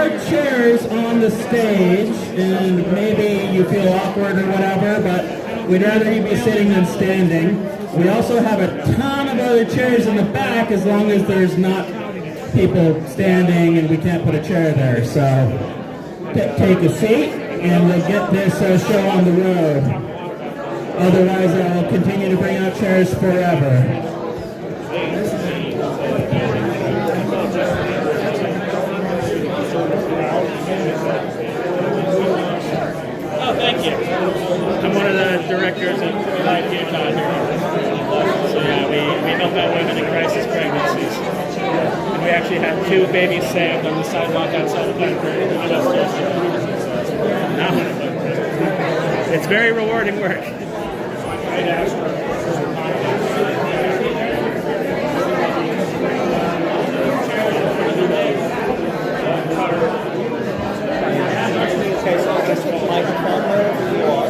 more chairs on the stage, and maybe you feel awkward or whatever, but we'd rather you be sitting than standing. We also have a ton of other chairs in the back as long as there's not people standing and we can't put a chair there. So take a seat and we'll get this show on the road. Otherwise, I'll continue to bring out chairs forever. Oh, thank you. I'm one of the directors of Live Utah here. So yeah, we help out women in crisis pregnancies. And we actually had 2 babies saved on the sidewalk outside of Balderee just yesterday. It's very rewarding work. Okay, so just a microphone wherever you are.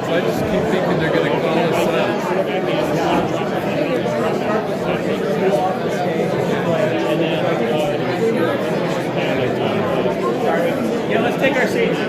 I just keep thinking they're going to call us up. Yeah, let's take our seats.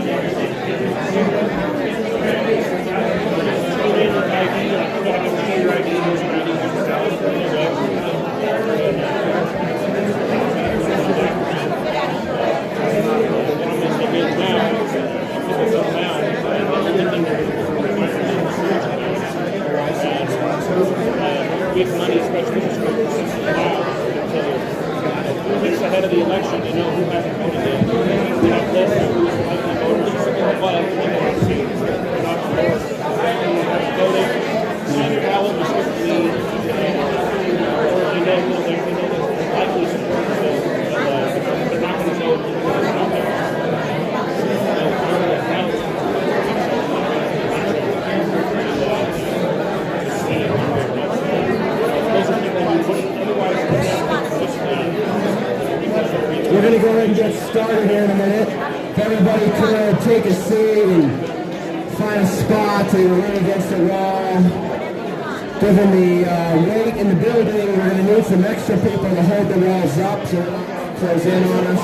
Give money, especially weeks ahead of the election, you know who hasn't voted yet. You know, close to who's likely voters or what voting. And how will the strictly, you know, there's likely supporters of they're not going to vote out there. We're going to go ahead and get started here in a minute. If everybody could take a seat and find a spot to lean against the wall. Given the weight in the building, we're going to need some extra people to hold the walls up so they don't close in on us.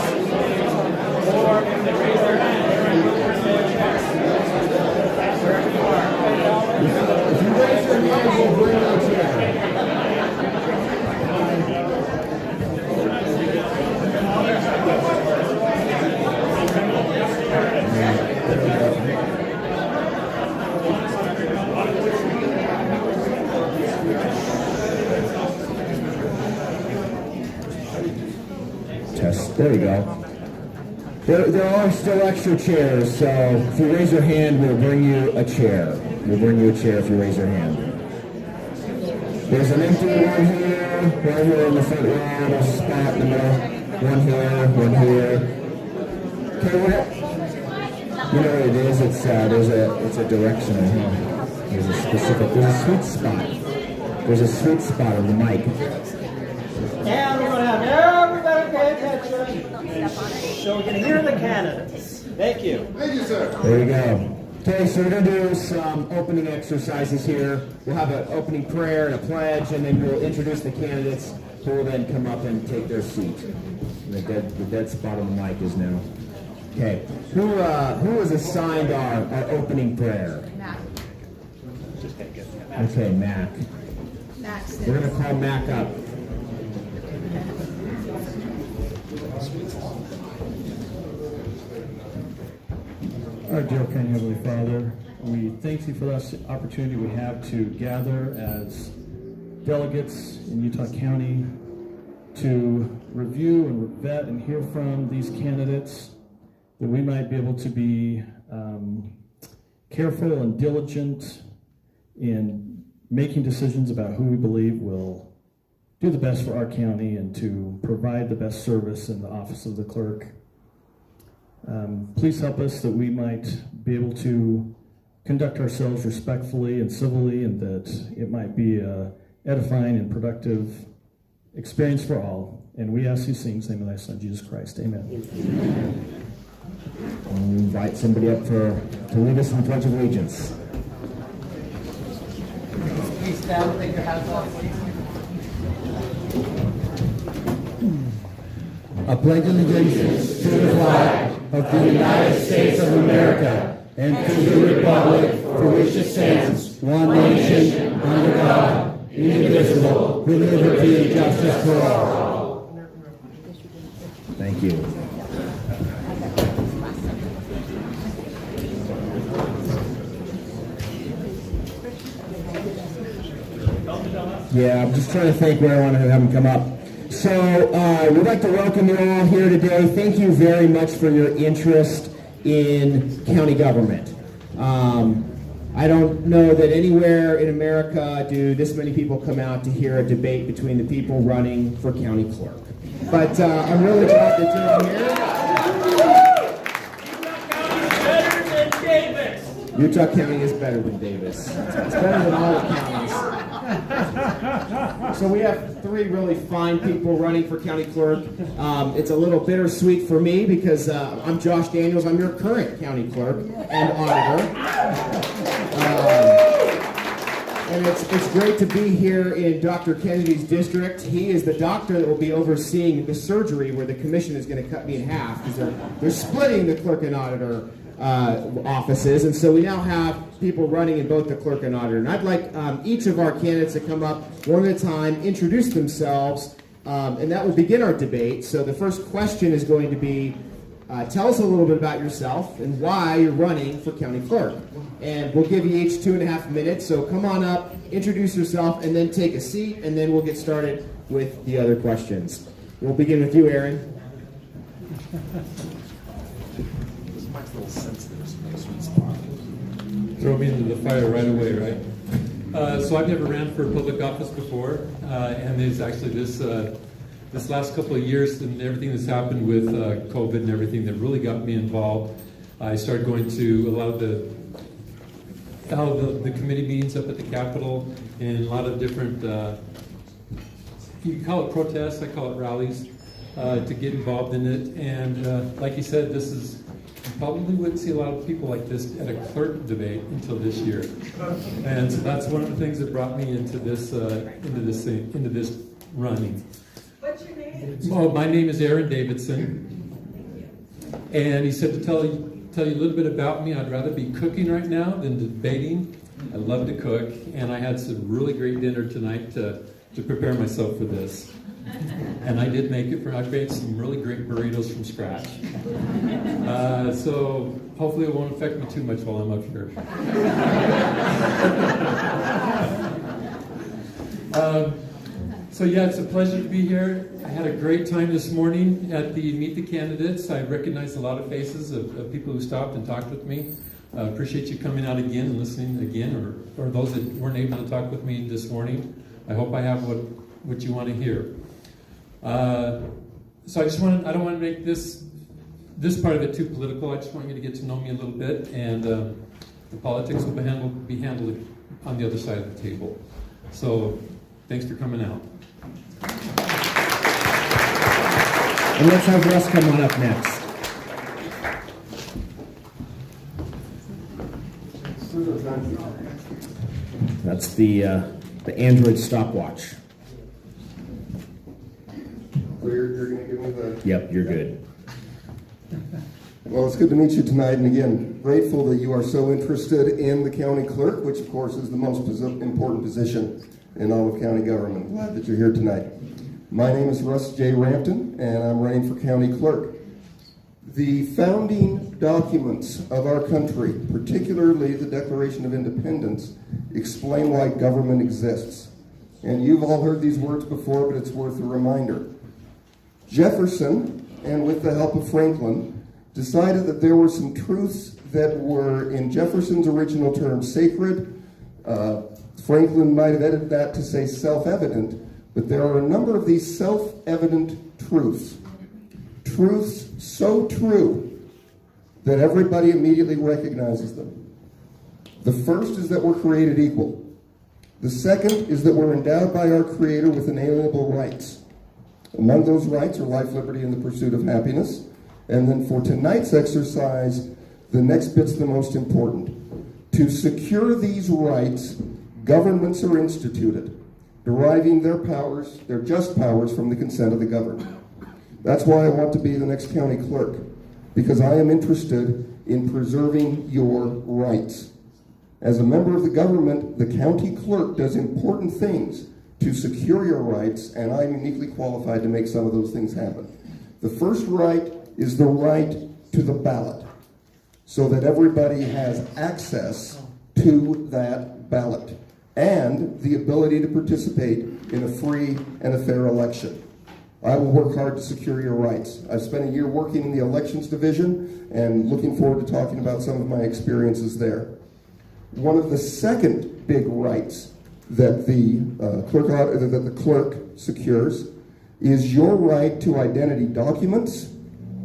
If you raise your hand, we'll bring you a chair. There we go. There are still extra chairs, so if you raise your hand, we'll bring you a chair. We'll bring you a chair if you raise your hand. There's an empty one here, right here in the front row. There's a spot in the middle. One here. Okay, you know what it is? It's a direction. There's a sweet spot. There's a sweet spot on the mic. And we're going to have everybody pay attention. So we can hear the candidates. Thank you. Thank you, sir. There you go. Okay, so we're going to do some opening exercises here. We'll have an opening prayer and a pledge, and then we'll introduce the candidates who will then come up and take their seat. The dead spot on the mic is now. Okay, who was assigned our opening prayer? Mac. Okay, Mac. We're going to call Mac up. Our dear kind Heavenly Father, we thank you for this opportunity we have to gather as delegates in Utah County to review and vet and hear from these candidates, that we might be able to be careful and diligent in making decisions about who we believe will do the best for our county and to provide the best service in the office of the clerk. Please help us that we might be able to conduct ourselves respectfully and civilly, and that it might be a edifying and productive experience for all. And we ask these things in the name of thy Son, Jesus Christ. Amen. I'll invite somebody up to lead us in the Pledge of Allegiance. Please stand, take your hands off. I pledge allegiance to the flag of the United States of America and to the republic for which it stands, one nation, under God, indivisible, with liberty and justice for all. Thank you. Yeah, I'm just trying to think where I want to have them come up. So we'd like to welcome you all here today. Thank you very much for your interest in county government. I don't know that anywhere in America do this many people come out to hear a debate between the people running for county clerk. But I'm really glad that you're all here. Utah County is better than Davis. It's better than all the counties. So we have three really fine people running for county clerk. It's a little bittersweet for me because I'm Josh Daniels. I'm your current county clerk and auditor. And it's great to be here in Dr. Kennedy's district. He is the doctor that will be overseeing the surgery where the commission is going to cut me in half because they're splitting the clerk and auditor offices, and so we now have people running in both the clerk and auditor. And I'd like each of our candidates to come up one at a time, introduce themselves, and that will begin our debate. So the first question is going to be, tell us a little bit about yourself and why you're running for county clerk. And we'll give you each 2.5 minutes, so come on up, introduce yourself, and then take a seat, and then we'll get started with the other questions. We'll begin with you, Aaron. Throw me into the fire right away, right? So I've never ran for public office before, and there's actually this last couple of years and everything that's happened with COVID and everything that really got me involved. I started going to a lot of the committee meetings up at the Capitol and a lot of different, you can call it protests, I call it rallies, to get involved in it. And like you said, you probably wouldn't see a lot of people like this at a clerk debate until this year, and so that's one of the things that brought me into this running. What's your name? Oh, my name is Aaron Davidson, and he said to tell you a little bit about me. I'd rather be cooking right now than debating. I love to cook, and I had some really great dinner tonight to prepare myself for this. And I did make it. I made some really great burritos from scratch. So hopefully it won't affect me too much while I'm up here. So yeah, it's a pleasure to be here. I had a great time this morning at the Meet the Candidates. I recognized a lot of faces of people who stopped and talked with me. Appreciate you coming out again and listening again, or those that weren't able to talk with me this morning. I hope I have what you want to hear. So I don't want to make this part of it too political. I just want you to get to know me a little bit, and the politics will be handled on the other side of the table. So thanks for coming out. And let's have Russ come on up next. That's the Android stopwatch. So you're going to give me the... Yep, you're good. Well, it's good to meet you tonight, and again, grateful that you are so interested in the county clerk, which of course is the most important position in all of county government. Glad that you're here tonight. My name is Russ J. Rampton, and I'm running for county clerk. The founding documents of our country, particularly the Declaration of Independence, explain why government exists. And you've all heard these words before, but it's worth a reminder. Jefferson, and with the help of Franklin, decided that there were some truths that were, in Jefferson's original term, sacred. Franklin might have edited that to say self-evident, but there are a number of these self-evident truths. Truths so true that everybody immediately recognizes them. The first is that we're created equal. The second is that we're endowed by our Creator with inalienable rights. Among those rights are life, liberty, and the pursuit of happiness. And then for tonight's exercise, the next bit's the most important. To secure these rights, governments are instituted, deriving their powers, their just powers, from the consent of the governed. That's why I want to be the next county clerk, because I am interested in preserving your rights. As a member of the government, the county clerk does important things to secure your rights, and I'm uniquely qualified to make some of those things happen. The first right is the right to the ballot, so that everybody has access to that ballot and the ability to participate in a free and a fair election. I will work hard to secure your rights. I've spent a year working in the elections division and looking forward to talking about some of my experiences there. One of the second big rights that the clerk secures is your right to identity documents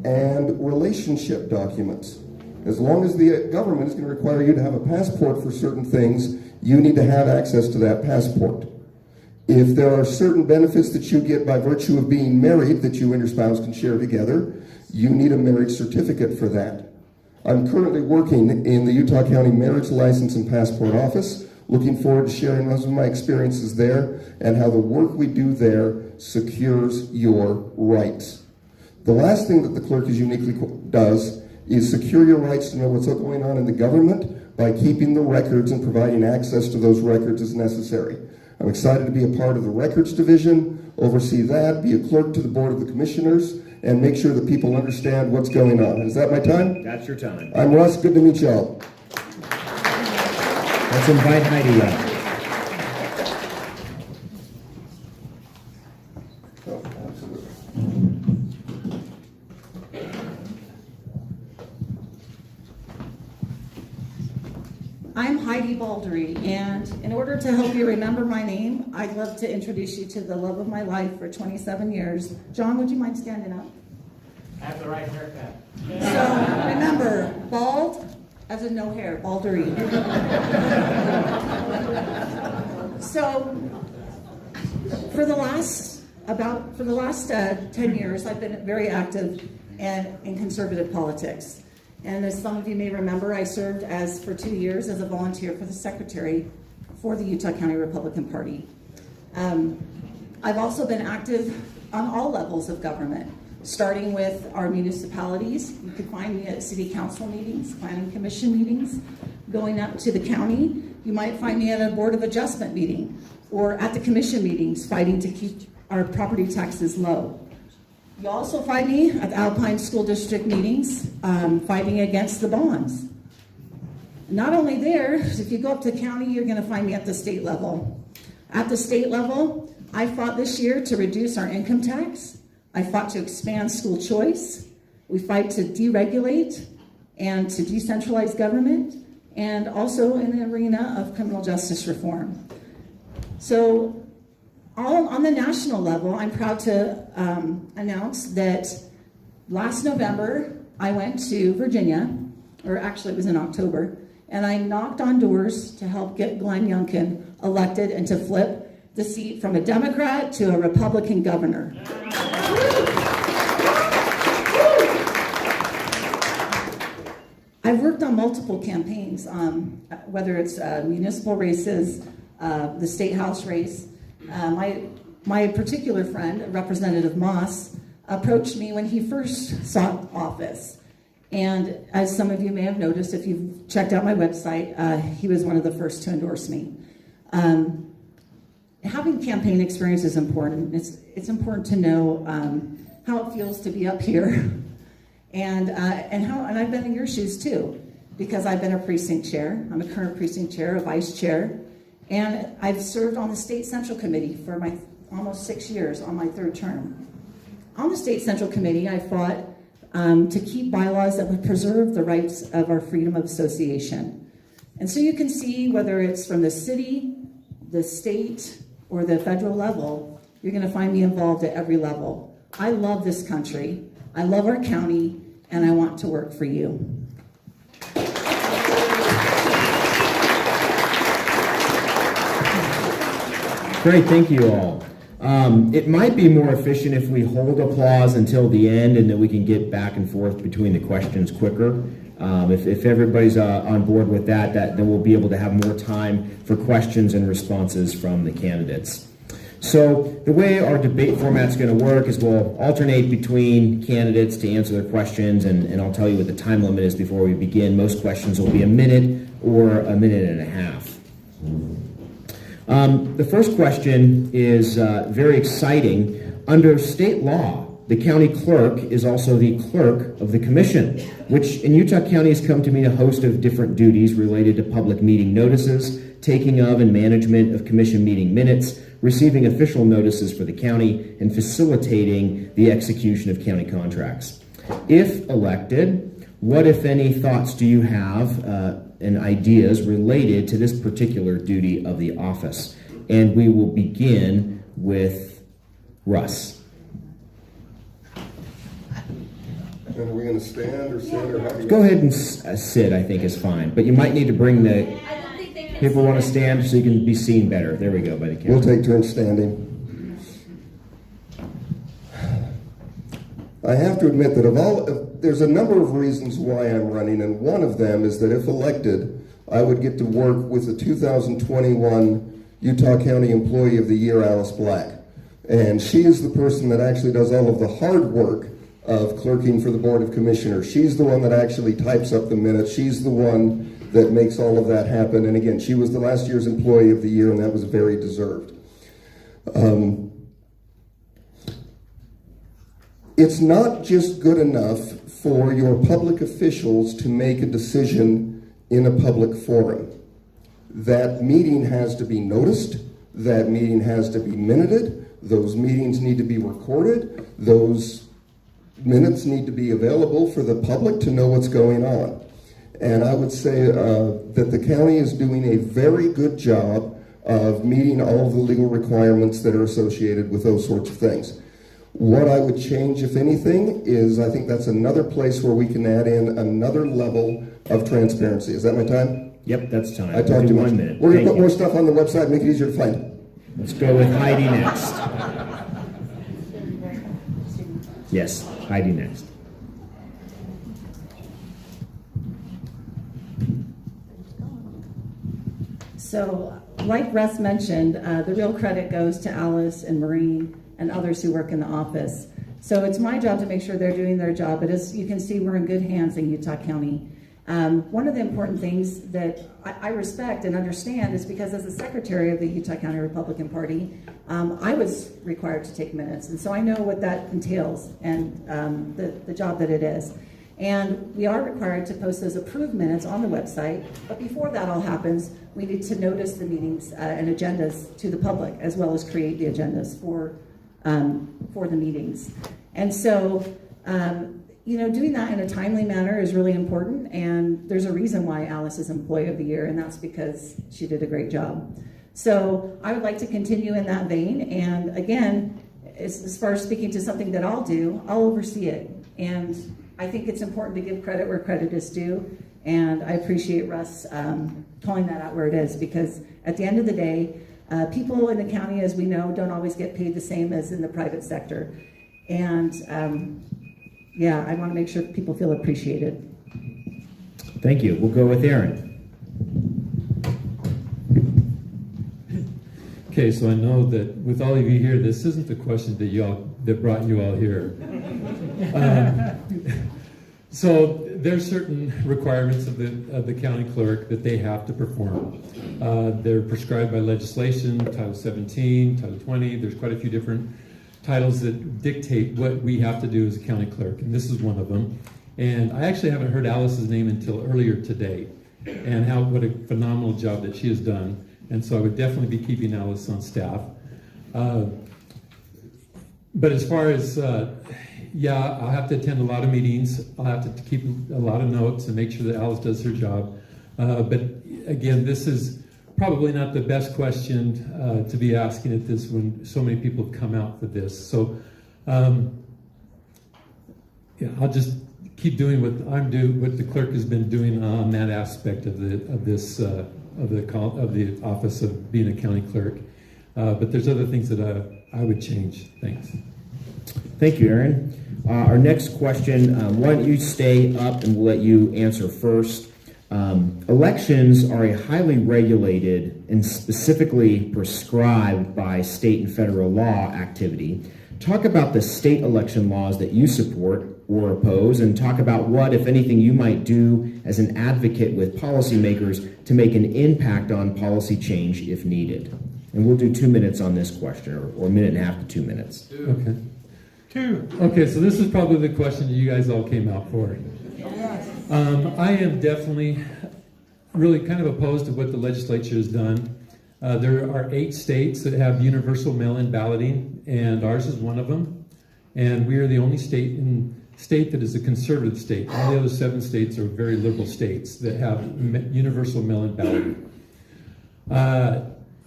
and relationship documents. As long as the government is going to require you to have a passport for certain things, you need to have access to that passport. If there are certain benefits that you get by virtue of being married that you and your spouse can share together, you need a marriage certificate for that. I'm currently working in the Utah County Marriage License and Passport Office, looking forward to sharing some of my experiences there and how the work we do there secures your rights. The last thing that the clerk is uniquely does is secure your rights to know what's going on in the government by keeping the records and providing access to those records as necessary. I'm excited to be a part of the records division, oversee that, be a clerk to the Board of the Commissioners, and make sure that people understand what's going on. Is that my time? That's your time. I'm Russ. Good to meet y'all. Let's invite Heidi up. Oh, absolutely. I'm Heidi Balderee, and in order to help you remember my name, I'd love to introduce you to the love of my life for 27 years. John, would you mind standing up? I have the right haircut. So remember, bald as in no hair, Balderee. So for the last 10 years, I've been very active in conservative politics. And as some of you may remember, I served for 2 years as a volunteer for the secretary for the Utah County Republican Party. I've also been active on all levels of government, starting with our municipalities. You could find me at city council meetings, planning commission meetings, going up to the county. You might find me at a board of adjustment meeting or at the commission meetings, fighting to keep our property taxes low. You also find me at the Alpine School District meetings, fighting against the bonds. Not only there, if you go up to county, you're going to find me at the state level. At the state level, I fought this year to reduce our income tax. I fought to expand school choice. We fight to deregulate and to decentralize government, and also in the arena of criminal justice reform. So, all on the national level, I'm proud to announce that last November, I went to Virginia, or actually it was in October, and I knocked on doors to help get Glenn Youngkin elected and to flip the seat from a Democrat to a Republican governor. I've worked on multiple campaigns, whether it's municipal races, the state house race. My particular friend, Representative Moss, approached me when he first sought office. And as some of you may have noticed, if you've checked out my website, he was one of the first to endorse me. Having campaign experience is important. It's important to know how it feels to be up here and I've been in your shoes too, because I've been a precinct chair. I'm a current precinct chair, a vice chair, and I've served on the State Central Committee for my almost 6 years on my third term. On the State Central Committee, I fought to keep bylaws that would preserve the rights of our freedom of association. And so you can see whether it's from the city, the state, or the federal level, you're going to find me involved at every level. I love this country, I love our county, and I want to work for you. Great, thank you all. It might be more efficient if we hold applause until the end and then we can get back and forth between the questions quicker. If everybody's on board with that, then we'll be able to have more time for questions and responses from the candidates. So the way our debate format's going to work is we'll alternate between candidates to answer their questions, and I'll tell you what the time limit is before we begin. Most questions will be a minute or a minute and a half. The first question is very exciting. Under state law, the county clerk is also the clerk of the commission, which in Utah County has come to mean a host of different duties related to public meeting notices, taking of and management of commission meeting minutes, receiving official notices for the county, and facilitating the execution of county contracts. If elected, what, if any, thoughts do you have and ideas related to this particular duty of the office? And we will begin with Russ. And are we going to stand or sit or how do you... Go ahead and sit, I think is fine. But you might need to bring the... People want to stand so you can be seen better. There we go, by the camera. We'll take turns standing. I have to admit that there's a number of reasons why I'm running, and one of them is that if elected, I would get to work with the 2021 Utah County Employee of the Year, Alice Black. And she is the person that actually does all of the hard work of clerking for the Board of Commissioners. She's the one that actually types up the minutes. She's the one that makes all of that happen. And again, she was the last year's Employee of the Year, and that was very deserved. It's not just good enough for your public officials to make a decision in a public forum. That meeting has to be noticed. That meeting has to be minuted. Those meetings need to be recorded. Those minutes need to be available for the public to know what's going on. And I would say that the county is doing a very good job of meeting all of the legal requirements that are associated with those sorts of things. What I would change, if anything, is I think that's another place where we can add in another level of transparency. Is that my time? Yep, that's time. I talked too much. 1 minute. We're going to put more stuff on the website, make it easier to find. Let's go with Heidi next. Yes, Heidi next. So, like Russ mentioned, the real credit goes to Alice and Maureen and others who work in the office. So it's my job to make sure they're doing their job, but as you can see, we're in good hands in Utah County. One of the important things that I respect and understand is because as the secretary of the Utah County Republican Party, I was required to take minutes, and so I know what that entails and the job that it is. And we are required to post those approved minutes on the website, but before that all happens, we need to notice the meetings and agendas to the public, as well as create the agendas for the meetings. And so, doing that in a timely manner is really important, and there's a reason why Alice is Employee of the Year, and that's because she did a great job. So I would like to continue in that vein, and again, as far as speaking to something that I'll do, I'll oversee it. And I think it's important to give credit where credit is due, and I appreciate Russ calling that out where it is, because at the end of the day, people in the county, as we know, don't always get paid the same as in the private sector. And I want to make sure people feel appreciated. Thank you. We'll go with Aaron. Okay, so I know that with all of you here, this isn't the question that brought you all here. So there's certain requirements of the county clerk that they have to perform. They're prescribed by legislation, Title 17, Title 20. There's quite a few different titles that dictate what we have to do as a county clerk, and this is one of them. And I actually haven't heard Alice's name until earlier today, and what a phenomenal job that she has done. And so I would definitely be keeping Alice on staff. But as far as, I'll have to attend a lot of meetings. I'll have to keep a lot of notes and make sure that Alice does her job. But again, this is probably not the best question to be asking at this when so many people have come out for this. So I'll just keep doing what the clerk has been doing on that aspect of the office of being a county clerk. But there's other things that I would change. Thanks. Thank you, Aaron. Our next question, why don't you stay up and we'll let you answer first. Elections are a highly regulated and specifically prescribed by state and federal law activity. Talk about the state election laws that you support or oppose, and talk about what, if anything, you might do as an advocate with policymakers to make an impact on policy change if needed. And we'll do 2 minutes on this question, or a minute and a half to 2 minutes. Okay. Okay, so this is probably the question you guys all came out for. I am definitely really kind of opposed to what the legislature has done. There are 8 states that have universal mail-in balloting, and ours is one of them. And we are the only state that is a conservative state. All the other 7 states are very liberal states that have universal mail-in balloting.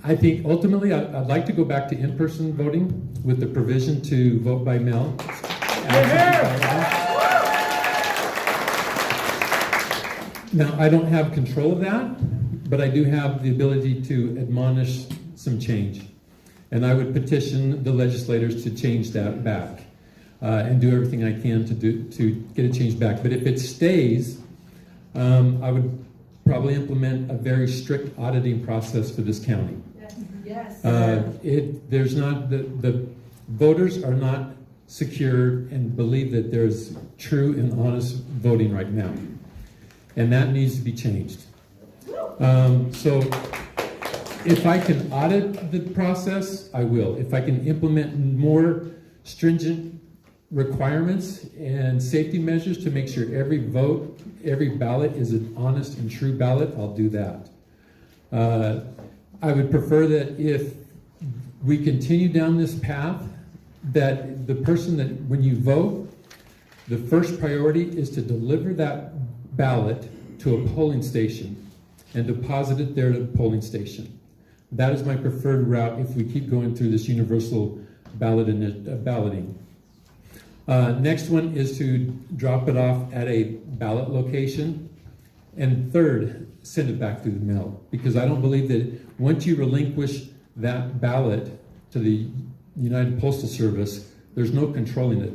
I think ultimately I'd like to go back to in-person voting with the provision to vote by mail. Now, I don't have control of that, but I do have the ability to admonish some change. And I would petition the legislators to change that back and do everything I can to get it changed back. But if it stays, I would probably implement a very strict auditing process for this county. Yes. The voters are not secure and believe that there's true and honest voting right now. And that needs to be changed. So if I can audit the process, I will. If I can implement more stringent requirements and safety measures to make sure every vote, every ballot is an honest and true ballot, I'll do that. I would prefer that if we continue down this path, that the person that, when you vote, the first priority is to deliver that ballot to a polling station and deposit it there at a polling station. That is my preferred route if we keep going through this universal balloting. Next one is to drop it off at a ballot location. And third, send it back through the mail. Because I don't believe that once you relinquish that ballot to the United Postal Service, there's no controlling it.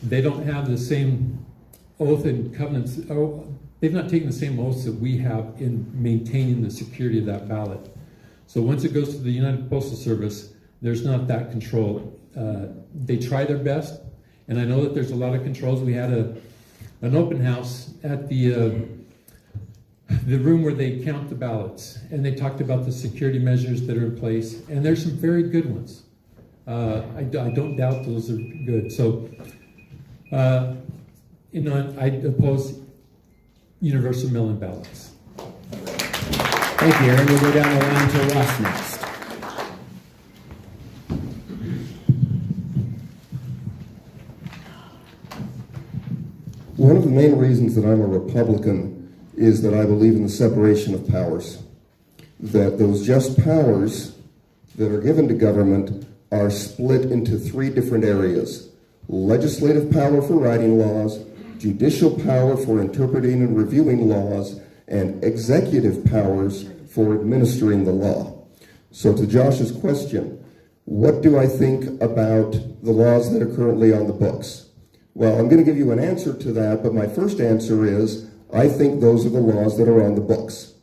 They don't have the same oath and covenants. They've not taken the same oaths that we have in maintaining the security of that ballot. So once it goes to the United Postal Service, there's not that control. They try their best, and I know that there's a lot of controls. We had an open house at the room where they count the ballots, and they talked about the security measures that are in place, and there's some very good ones. I don't doubt those are good. So, I oppose universal mail-in ballots. Thank you, Aaron. We'll go down the line to Russ next. One of the main reasons that I'm a Republican is that I believe in the separation of powers. That those just powers that are given to government are split into 3 different areas. Legislative power for writing laws, judicial power for interpreting and reviewing laws, and executive powers for administering the law. So to Josh's question, what do I think about the laws that are currently on the books? Well, I'm going to give you an answer to that, but my first answer is I think those are the laws that are on the books.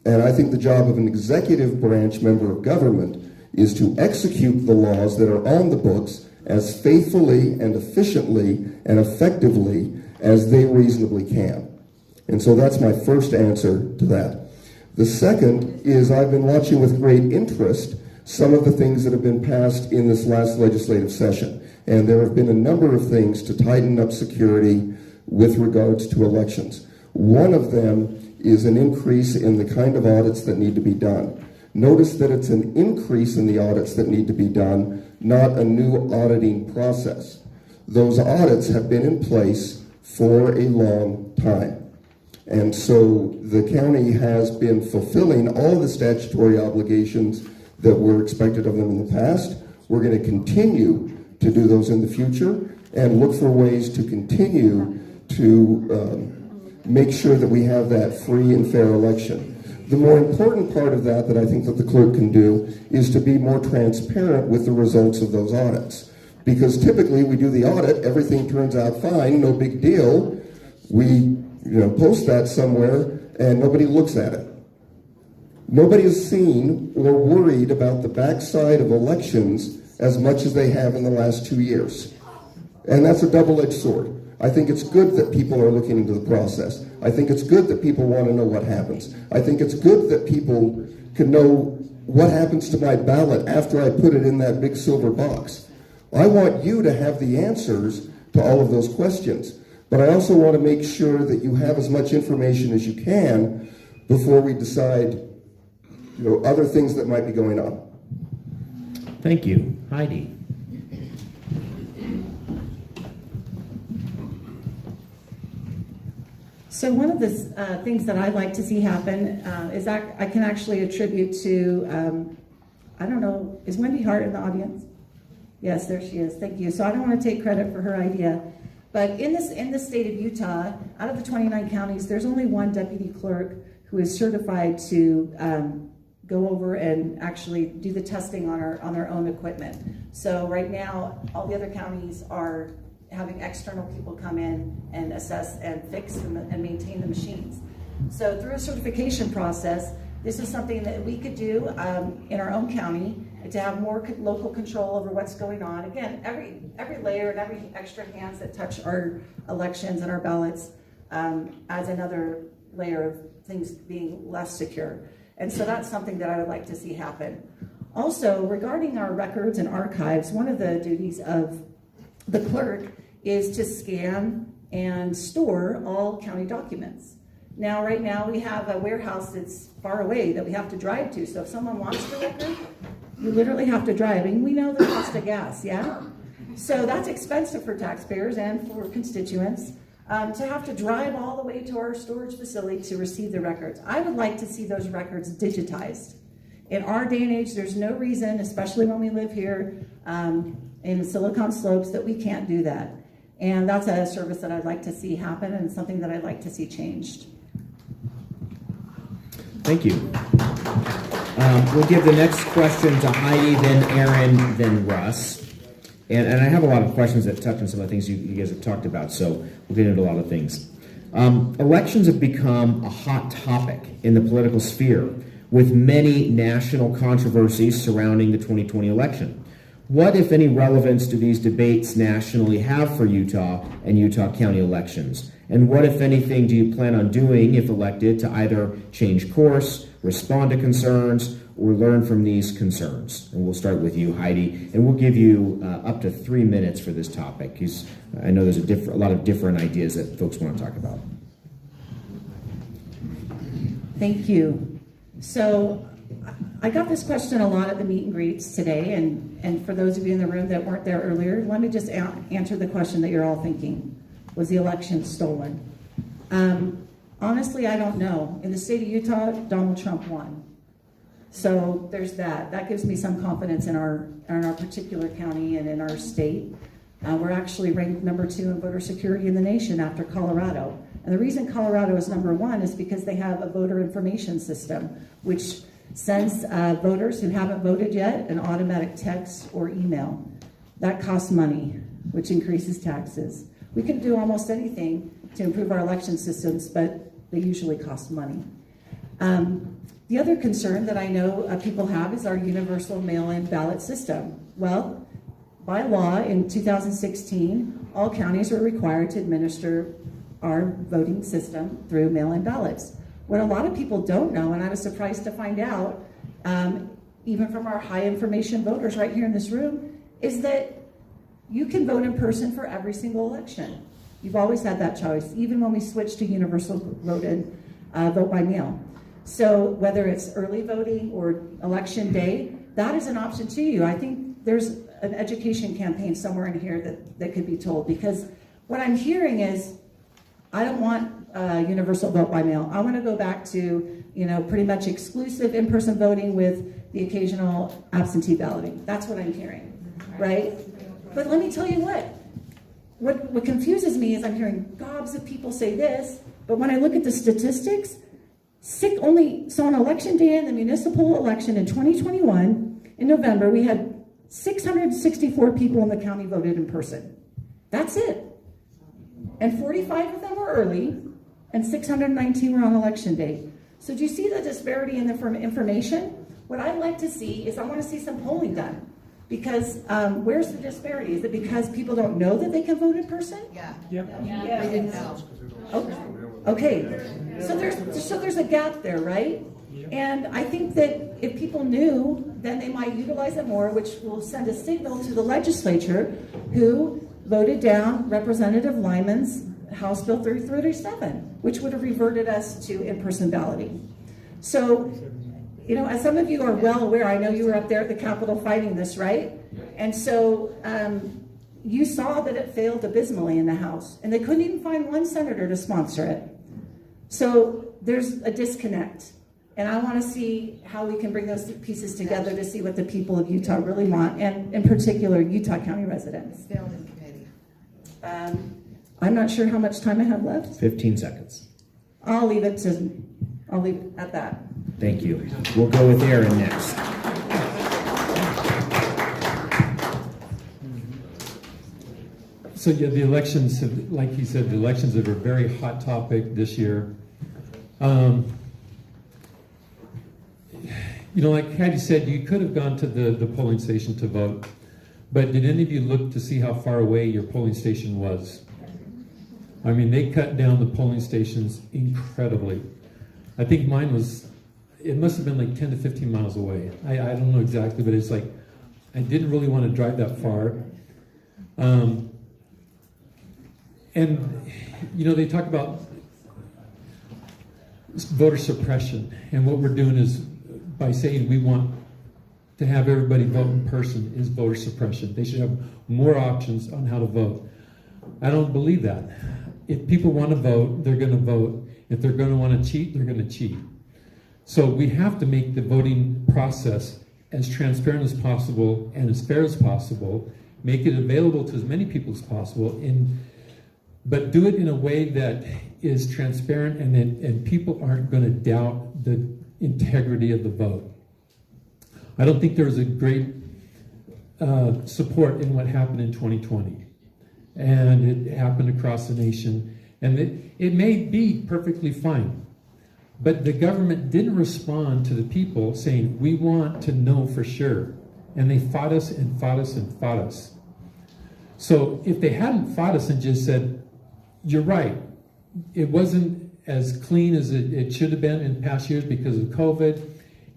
And I think the job of an executive branch member of government is to execute the laws that are on the books as faithfully and efficiently and effectively as they reasonably can. And so that's my first answer to that. The second is I've been watching with great interest some of the things that have been passed in this last legislative session. And there have been a number of things to tighten up security, with regards to elections. One of them is an increase in the kind of audits that need to be done. Notice that it's an increase in the audits that need to be done, not a new auditing process. Those audits have been in place for a long time. And so the county has been fulfilling all the statutory obligations that were expected of them in the past. We're going to continue to do those in the future and look for ways to continue to make sure that we have that free and fair election. The more important part of that I think that the clerk can do is to be more transparent with the results of those audits. Because typically we do the audit, everything turns out fine, no big deal. We post that somewhere and nobody looks at it. Nobody has seen or worried about the backside of elections as much as they have in the last 2 years. And that's a double-edged sword. I think it's good that people are looking into the process. I think it's good that people want to know what happens. I think it's good that people can know what happens to my ballot after I put it in that big silver box. I want you to have the answers to all of those questions. But I also want to make sure that you have as much information as you can before we decide, other things that might be going on. Thank you. Heidi. So one of the things that I'd like to see happen is that I can actually attribute to, I don't know, is Wendy Hart in the audience? Yes, there she is. Thank you. So I don't want to take credit for her idea. But in the state of Utah, out of the 29 counties, there's only one deputy clerk who is certified to go over and actually do the testing on our own equipment. So right now, all the other counties are having external people come in and assess and fix and maintain the machines. So through a certification process, this is something that we could do in our own county to have more local control over what's going on. Again, every layer and every extra hands that touch our elections and our ballots adds another layer of things being less secure. And so that's something that I would like to see happen. Also, regarding our records and archives, one of the duties of the clerk is to scan and store all county documents. Now, right now, we have a warehouse that's far away that we have to drive to. So if someone wants the record, you literally have to drive. And we know the cost of gas, yeah? So that's expensive for taxpayers and for constituents to have to drive all the way to our storage facility to receive the records. I would like to see those records digitized. In our day and age, there's no reason, especially when we live here in Silicon Slopes, that we can't do that. And that's a service that I'd like to see happen and something that I'd like to see changed. Thank you. We'll give the next question to Heidi, then Aaron, then Russ. And I have a lot of questions that touch on some of the things you guys have talked about, so we'll get into a lot of things. Elections have become a hot topic in the political sphere, with many national controversies surrounding the 2020 election. What, if any, relevance do these debates nationally have for Utah and Utah County elections? And what, if anything, do you plan on doing, if elected, to either change course, respond to concerns, or learn from these concerns? And we'll start with you, Heidi, and we'll give you up to 3 minutes for this topic, because I know there's a lot of different ideas that folks want to talk about. Thank you. So I got this question a lot at the meet and greets today, and for those of you in the room that weren't there earlier, let me just answer the question that you're all thinking. Was the election stolen? Honestly, I don't know. In the state of Utah, Donald Trump won. So there's that. That gives me some confidence in our particular county and in our state. We're actually ranked number 2 in voter security in the nation after Colorado. And the reason Colorado is number 1 is because they have a voter information system, which sends voters who haven't voted yet an automatic text or email. That costs money, which increases taxes. We can do almost anything to improve our election systems, but they usually cost money. The other concern that I know people have is our universal mail-in ballot system. Well, by law in 2016, all counties were required to administer our voting system through mail-in ballots. What a lot of people don't know, and I was surprised to find out, even from our high information voters right here in this room, is that you can vote in person for every single election. You've always had that choice, even when we switched to universal vote by mail. So whether it's early voting or election day, that is an option to you. I think there's an education campaign somewhere in here that could be told, because what I'm hearing is, I don't want universal vote by mail. I want to go back to, pretty much exclusive in-person voting with the occasional absentee balloting. That's what I'm hearing, right? But let me tell you what confuses me is I'm hearing gobs of people say this, but when I look at the statistics, so on election day in the municipal election in 2021, in November, we had 664 people in the county voted in person. That's it. And 45 of them were early, and 619 were on election day. So do you see the disparity in the information? What I'd like to see is I want to see some polling done. Because where's the disparity? Is it because people don't know that they can vote in person? Yep. They didn't know. Okay. So there's a gap there, right? And I think that if people knew, then they might utilize it more, which will send a signal to the legislature, who voted down Representative Lyman's House Bill 3337, which would have reverted us to in-person balloting. So, as some of you are well aware, I know you were up there at the Capitol fighting this, right? And so you saw that it failed abysmally in the House, and they couldn't even find one senator to sponsor it. So there's a disconnect, and I want to see how we can bring those pieces together to see what the people of Utah really want, and in particular, Utah County residents. Failed in committee. I'm not sure how much time I have left. 15 seconds. I'll leave it at that. Thank you. We'll go with Aaron next. So yeah, the elections, like he said, the elections are a very hot topic this year. Like Heidi said, you could have gone to the polling station to vote, but did any of you look to see how far away your polling station was? I mean, they cut down the polling stations incredibly. I think mine it must have been like 10 to 15 miles away. I don't know exactly, but it's like, I didn't really want to drive that far. They talk about voter suppression, and what we're doing is, by saying we want to have everybody vote in person, is voter suppression. They should have more options on how to vote. I don't believe that. If people want to vote, they're going to vote. If they're going to want to cheat, they're going to cheat. So we have to make the voting process as transparent as possible and as fair as possible, make it available to as many people as possible, but do it in a way that is transparent and people aren't going to doubt the integrity of the vote. I don't think there was a great support in what happened in 2020. And it happened across the nation. And it may be perfectly fine. But the government didn't respond to the people saying, we want to know for sure. And they fought us and fought us and fought us. So if they hadn't fought us and just said, you're right, it wasn't as clean as it should have been in past years because of COVID,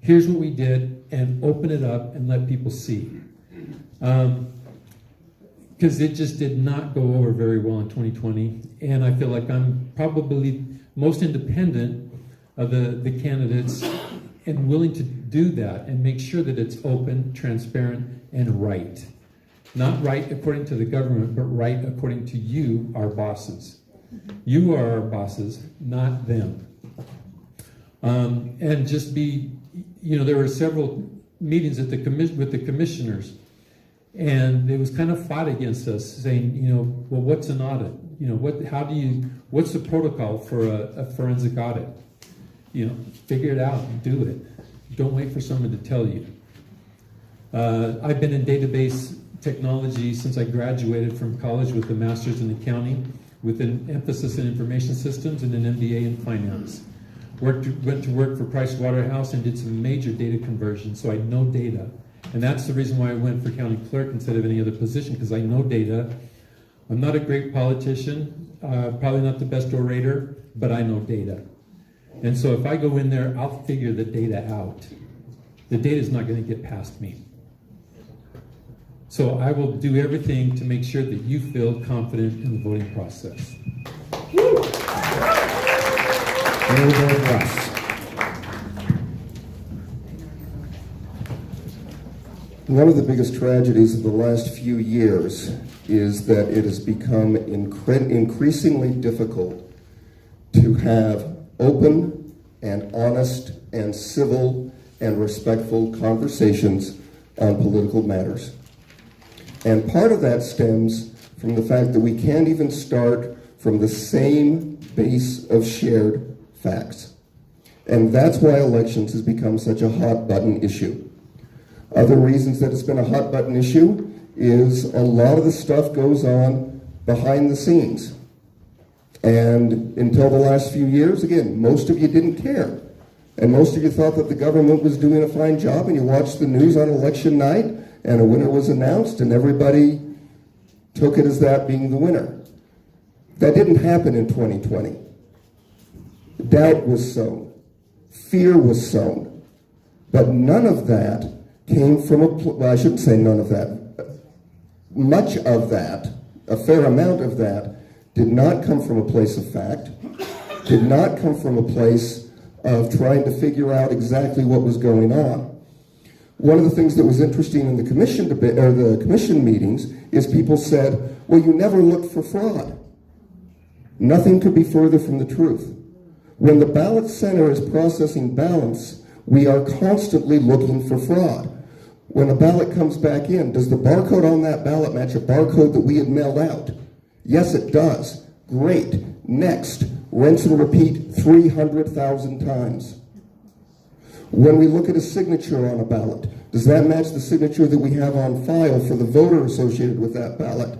here's what we did, and open it up and let people see. Because it just did not go over very well in 2020. And I feel like I'm probably most independent of the candidates and willing to do that and make sure that it's open, transparent, and right. Not right according to the government, but right according to you, our bosses. You are our bosses, not them. And just be, there were several meetings at with the commissioners, and it was kind of fought against us, saying, well, what's an audit? What's the protocol for a forensic audit? Figure it out and do it. Don't wait for someone to tell you. I've been in database technology since I graduated from college with a master's in accounting, with an emphasis in information systems and an MBA in finance. Went to work for Price Waterhouse and did some major data conversion, so I know data. And that's the reason why I went for county clerk instead of any other position, because I know data. I'm not a great politician, probably not the best orator, but I know data. And so if I go in there, I'll figure the data out. The data is not going to get past me. So I will do everything to make sure that you feel confident in the voting process. Russ. One of the biggest tragedies of the last few years is that it has become increasingly difficult to have open and honest and civil and respectful conversations on political matters. And part of that stems from the fact that we can't even start from the same base of shared facts. And that's why elections has become such a hot button issue. Other reasons that it's been a hot button issue is a lot of the stuff goes on behind the scenes. And until the last few years, again, most of you didn't care. And most of you thought that the government was doing a fine job, and you watched the news on election night, and a winner was announced, and everybody took it as that being the winner. That didn't happen in 2020. Doubt was sown. Fear was sown. But none of that came from well, I shouldn't say none of that. Much of that, a fair amount of that, did not come from a place of fact, did not come from a place of trying to figure out exactly what was going on. One of the things that was interesting in the commission debate, or the commission meetings, is people said, well, you never looked for fraud. Nothing could be further from the truth. When the ballot center is processing ballots, we are constantly looking for fraud. When a ballot comes back in, does the barcode on that ballot match a barcode that we had mailed out? Yes, it does. Great. Next, rinse and repeat 300,000 times. When we look at a signature on a ballot, does that match the signature that we have on file for the voter associated with that ballot?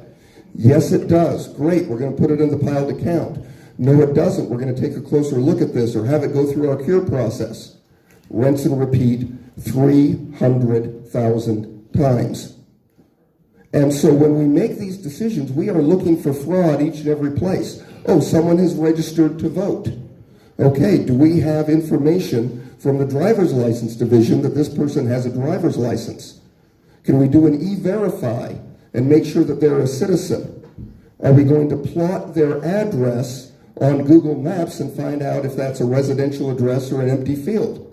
Yes, it does. Great. We're going to put it in the pile to count. No, it doesn't. We're going to take a closer look at this or have it go through our cure process. Rinse and repeat 300,000 times. And so when we make these decisions, we are looking for fraud each and every place. Oh, someone has registered to vote. Okay, do we have information from the driver's license division that this person has a driver's license? Can we do an e-verify and make sure that they're a citizen? Are we going to plot their address on Google Maps and find out if that's a residential address or an empty field?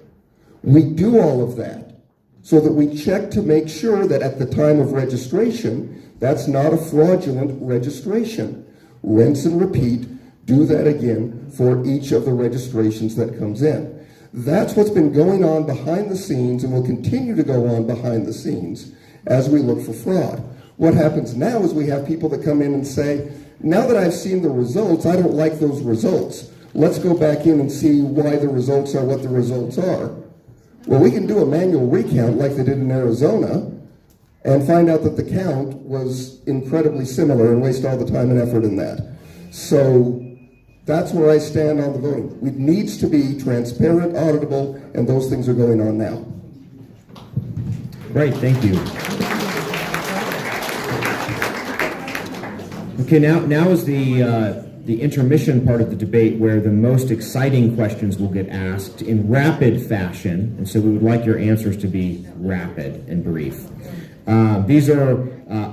We do all of that so that we check to make sure that at the time of registration, that's not a fraudulent registration. Rinse and repeat, do that again for each of the registrations that comes in. That's what's been going on behind the scenes and will continue to go on behind the scenes as we look for fraud. What happens now is we have people that come in and say, now that I've seen the results, I don't like those results. Let's go back in and see why the results are what the results are. Well, we can do a manual recount like they did in Arizona and find out that the count was incredibly similar and waste all the time and effort in that. So that's where I stand on the voting. It needs to be transparent, auditable, and those things are going on now. Great, thank you. Okay, now is the intermission part of the debate where the most exciting questions will get asked in rapid fashion, and so we would like your answers to be rapid and brief. These are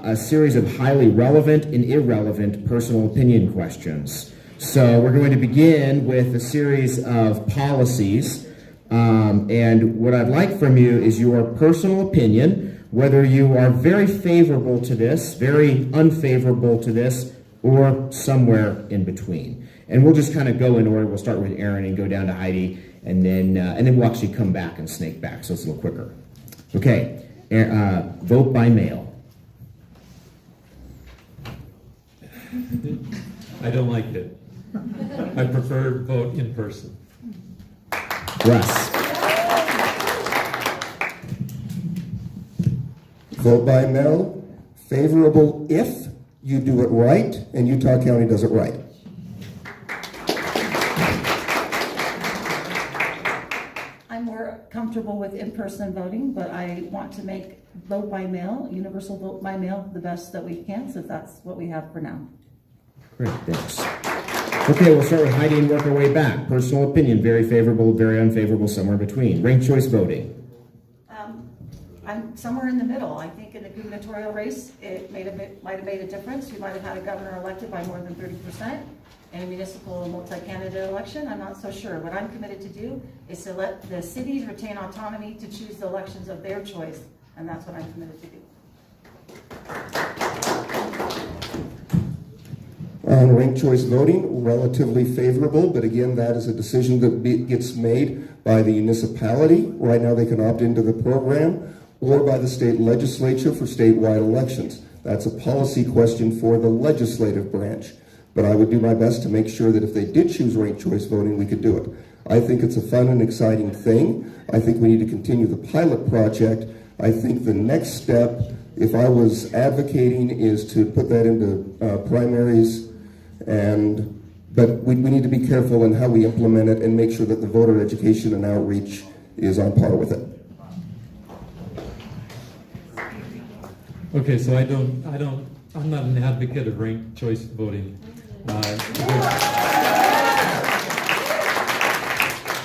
a series of highly relevant and irrelevant personal opinion questions. So we're going to begin with a series of policies, and what I'd like from you is your personal opinion, whether you are very favorable to this, very unfavorable to this, or somewhere in between. And we'll just kind of go in order. We'll start with Aaron and go down to Heidi, and then we'll actually come back and snake back, so it's a little quicker. Okay, vote by mail. I don't like it. I prefer vote in person. Russ. Vote by mail, favorable if you do it right and Utah County does it right. I'm more comfortable with in-person voting, but I want to make vote by mail, universal vote by mail, the best that we can, so that's what we have for now. Great, thanks. Okay, we'll start with Heidi and work our way back. Personal opinion, very favorable, very unfavorable, somewhere in between. Ranked choice voting. I'm somewhere in the middle. I think in the gubernatorial race, it might have made a difference. We might have had a governor elected by more than 30%. In a municipal multi-candidate election, I'm not so sure. What I'm committed to do is to let the cities retain autonomy to choose the elections of their choice, and that's what I'm committed to do. On ranked choice voting, relatively favorable, but again, that is a decision that gets made by the municipality. Right now, they can opt into the program, or by the state legislature for statewide elections. That's a policy question for the legislative branch. But I would do my best to make sure that if they did choose ranked choice voting, we could do it. I think it's a fun and exciting thing. I think we need to continue the pilot project. I think the next step, if I was advocating, is to put that into primaries, but we need to be careful in how we implement it and make sure that the voter education and outreach is on par with it. Okay, so I'm not an advocate of ranked choice voting.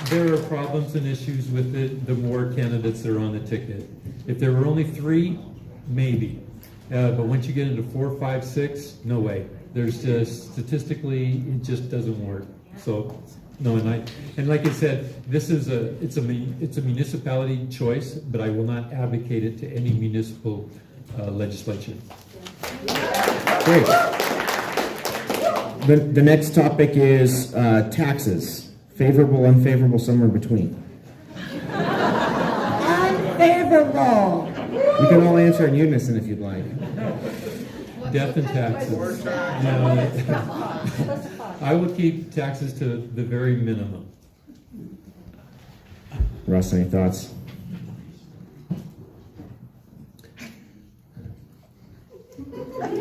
There are problems and issues with it the more candidates that are on the ticket. If there were only 3, maybe. But once you get into 4, 5, 6, no way. There's just, statistically, it just doesn't work. So, no, and like I said, it's a municipality choice, but I will not advocate it to any municipal legislature. Great. The next topic is taxes. Favorable, unfavorable, somewhere between. Unfavorable. You can all answer in unison if you'd like. Death and taxes. No, I would keep taxes to the very minimum. Russ, any thoughts?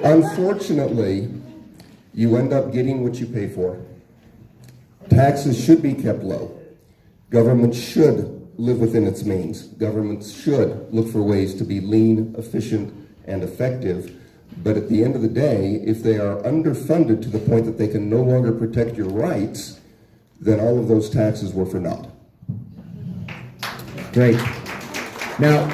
Unfortunately, you end up getting what you pay for. Taxes should be kept low. Government should live within its means. Governments should look for ways to be lean, efficient, and effective. But at the end of the day, if they are underfunded to the point that they can no longer protect your rights, then all of those taxes were for naught. Great. Now,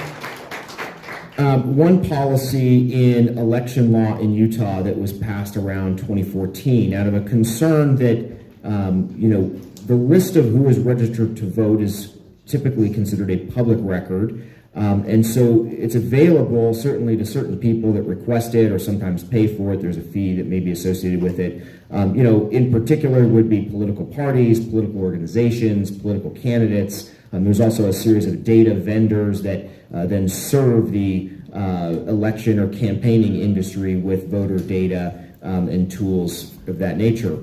one policy in election law in Utah that was passed around 2014 out of a concern that, the list of who is registered to vote is typically considered a public record. And so it's available certainly to certain people that request it or sometimes pay for it. There's a fee that may be associated with it. In particular would be political parties, political organizations, political candidates. There's also a series of data vendors that then serve the election or campaigning industry with voter data and tools of that nature.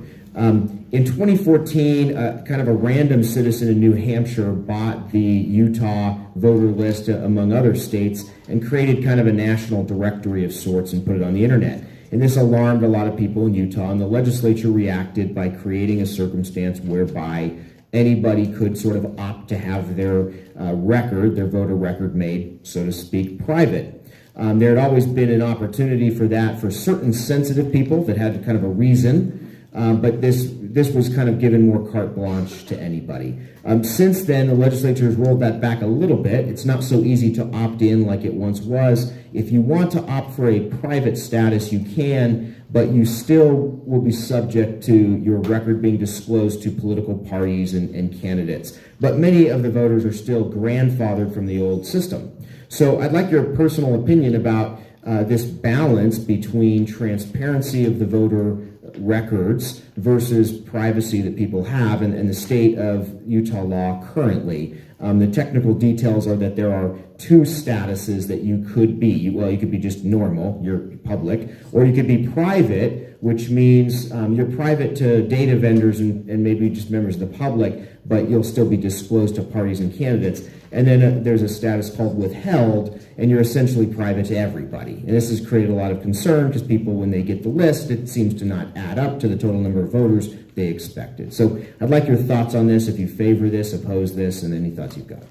In 2014, kind of a random citizen in New Hampshire bought the Utah voter list, among other states, and created kind of a national directory of sorts and put it on the internet. And this alarmed a lot of people in Utah, and the legislature reacted by creating a circumstance whereby anybody could sort of opt to have their their voter record made, so to speak, private. There had always been an opportunity for that for certain sensitive people that had kind of a reason. But this was kind of given more carte blanche to anybody. Since then, the legislature has rolled that back a little bit. It's not so easy to opt in like it once was. If you want to opt for a private status, you can, but you still will be subject to your record being disclosed to political parties and candidates. But many of the voters are still grandfathered from the old system. So I'd like your personal opinion about this balance between transparency of the voter records versus privacy that people have and the state of Utah law currently. The technical details are that there are 2 statuses that you could be. Well, you could be just normal, you're public, or you could be private, which means you're private to data vendors and maybe just members of the public, but you'll still be disclosed to parties and candidates. And then there's a status called withheld, and you're essentially private to everybody. And this has created a lot of concern because people, when they get the list, it seems to not add up to the total number of voters they expected. So I'd like your thoughts on this, if you favor this, oppose this, and any thoughts you've got.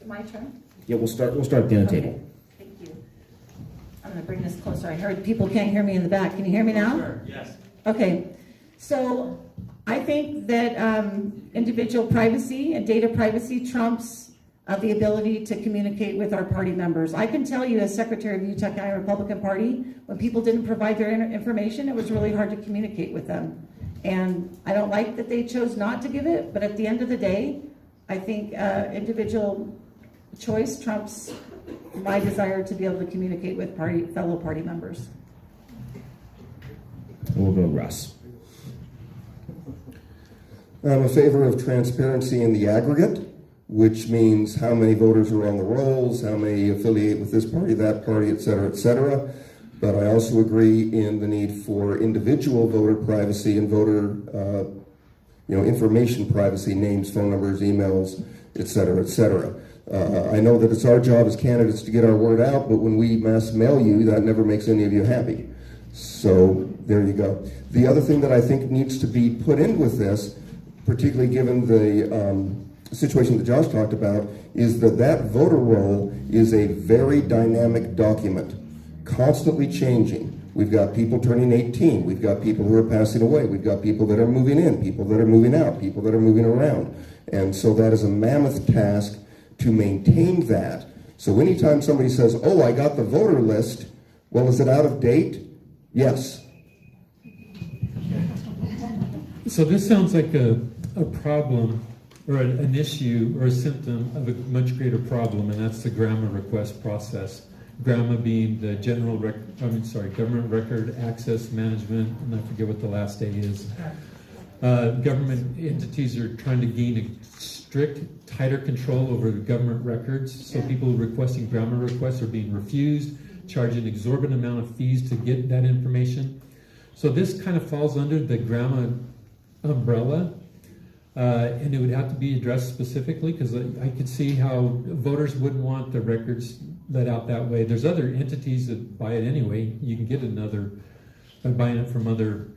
My turn? Yeah, we'll start at the end of the table. Thank you. I'm going to bring this closer. I heard people can't hear me in the back. Can you hear me now? Sure, yes. Okay. So I think that individual privacy and data privacy trumps of the ability to communicate with our party members. I can tell you as Secretary of the Utah County Republican Party, when people didn't provide their information, it was really hard to communicate with them. And I don't like that they chose not to give it, but at the end of the day, I think individual choice trumps my desire to be able to communicate with fellow party members. We'll go Russ. I'm in favor of transparency in the aggregate, which means how many voters are on the rolls, how many affiliate with this party, that party, et cetera, et cetera. But I also agree in the need for individual voter privacy and voter information privacy, names, phone numbers, emails, et cetera, et cetera. I know that it's our job as candidates to get our word out, but when we mass mail you, that never makes any of you happy. So there you go. The other thing that I think needs to be put in with this, particularly given the situation that Josh talked about, is that voter roll is a very dynamic document, constantly changing. We've got people turning 18. We've got people who are passing away. We've got people that are moving in, people that are moving out, people that are moving around. And so that is a mammoth task to maintain that. So anytime somebody says, oh, I got the voter list, well, is it out of date? Yes. So this sounds like a problem or an issue or a symptom of a much greater problem, and that's the GRAMA request process. GRAMA being the Government Record Access Management, and I forget what the last A is. Government entities are trying to gain a strict, tighter control over government records, so people requesting GRAMA requests are being refused, charging an exorbitant amount of fees to get that information. So this kind of falls under the GRAMA umbrella, and it would have to be addressed specifically, because I could see how voters wouldn't want the records let out that way. There's other entities that buy it anyway. You can get another by buying it from other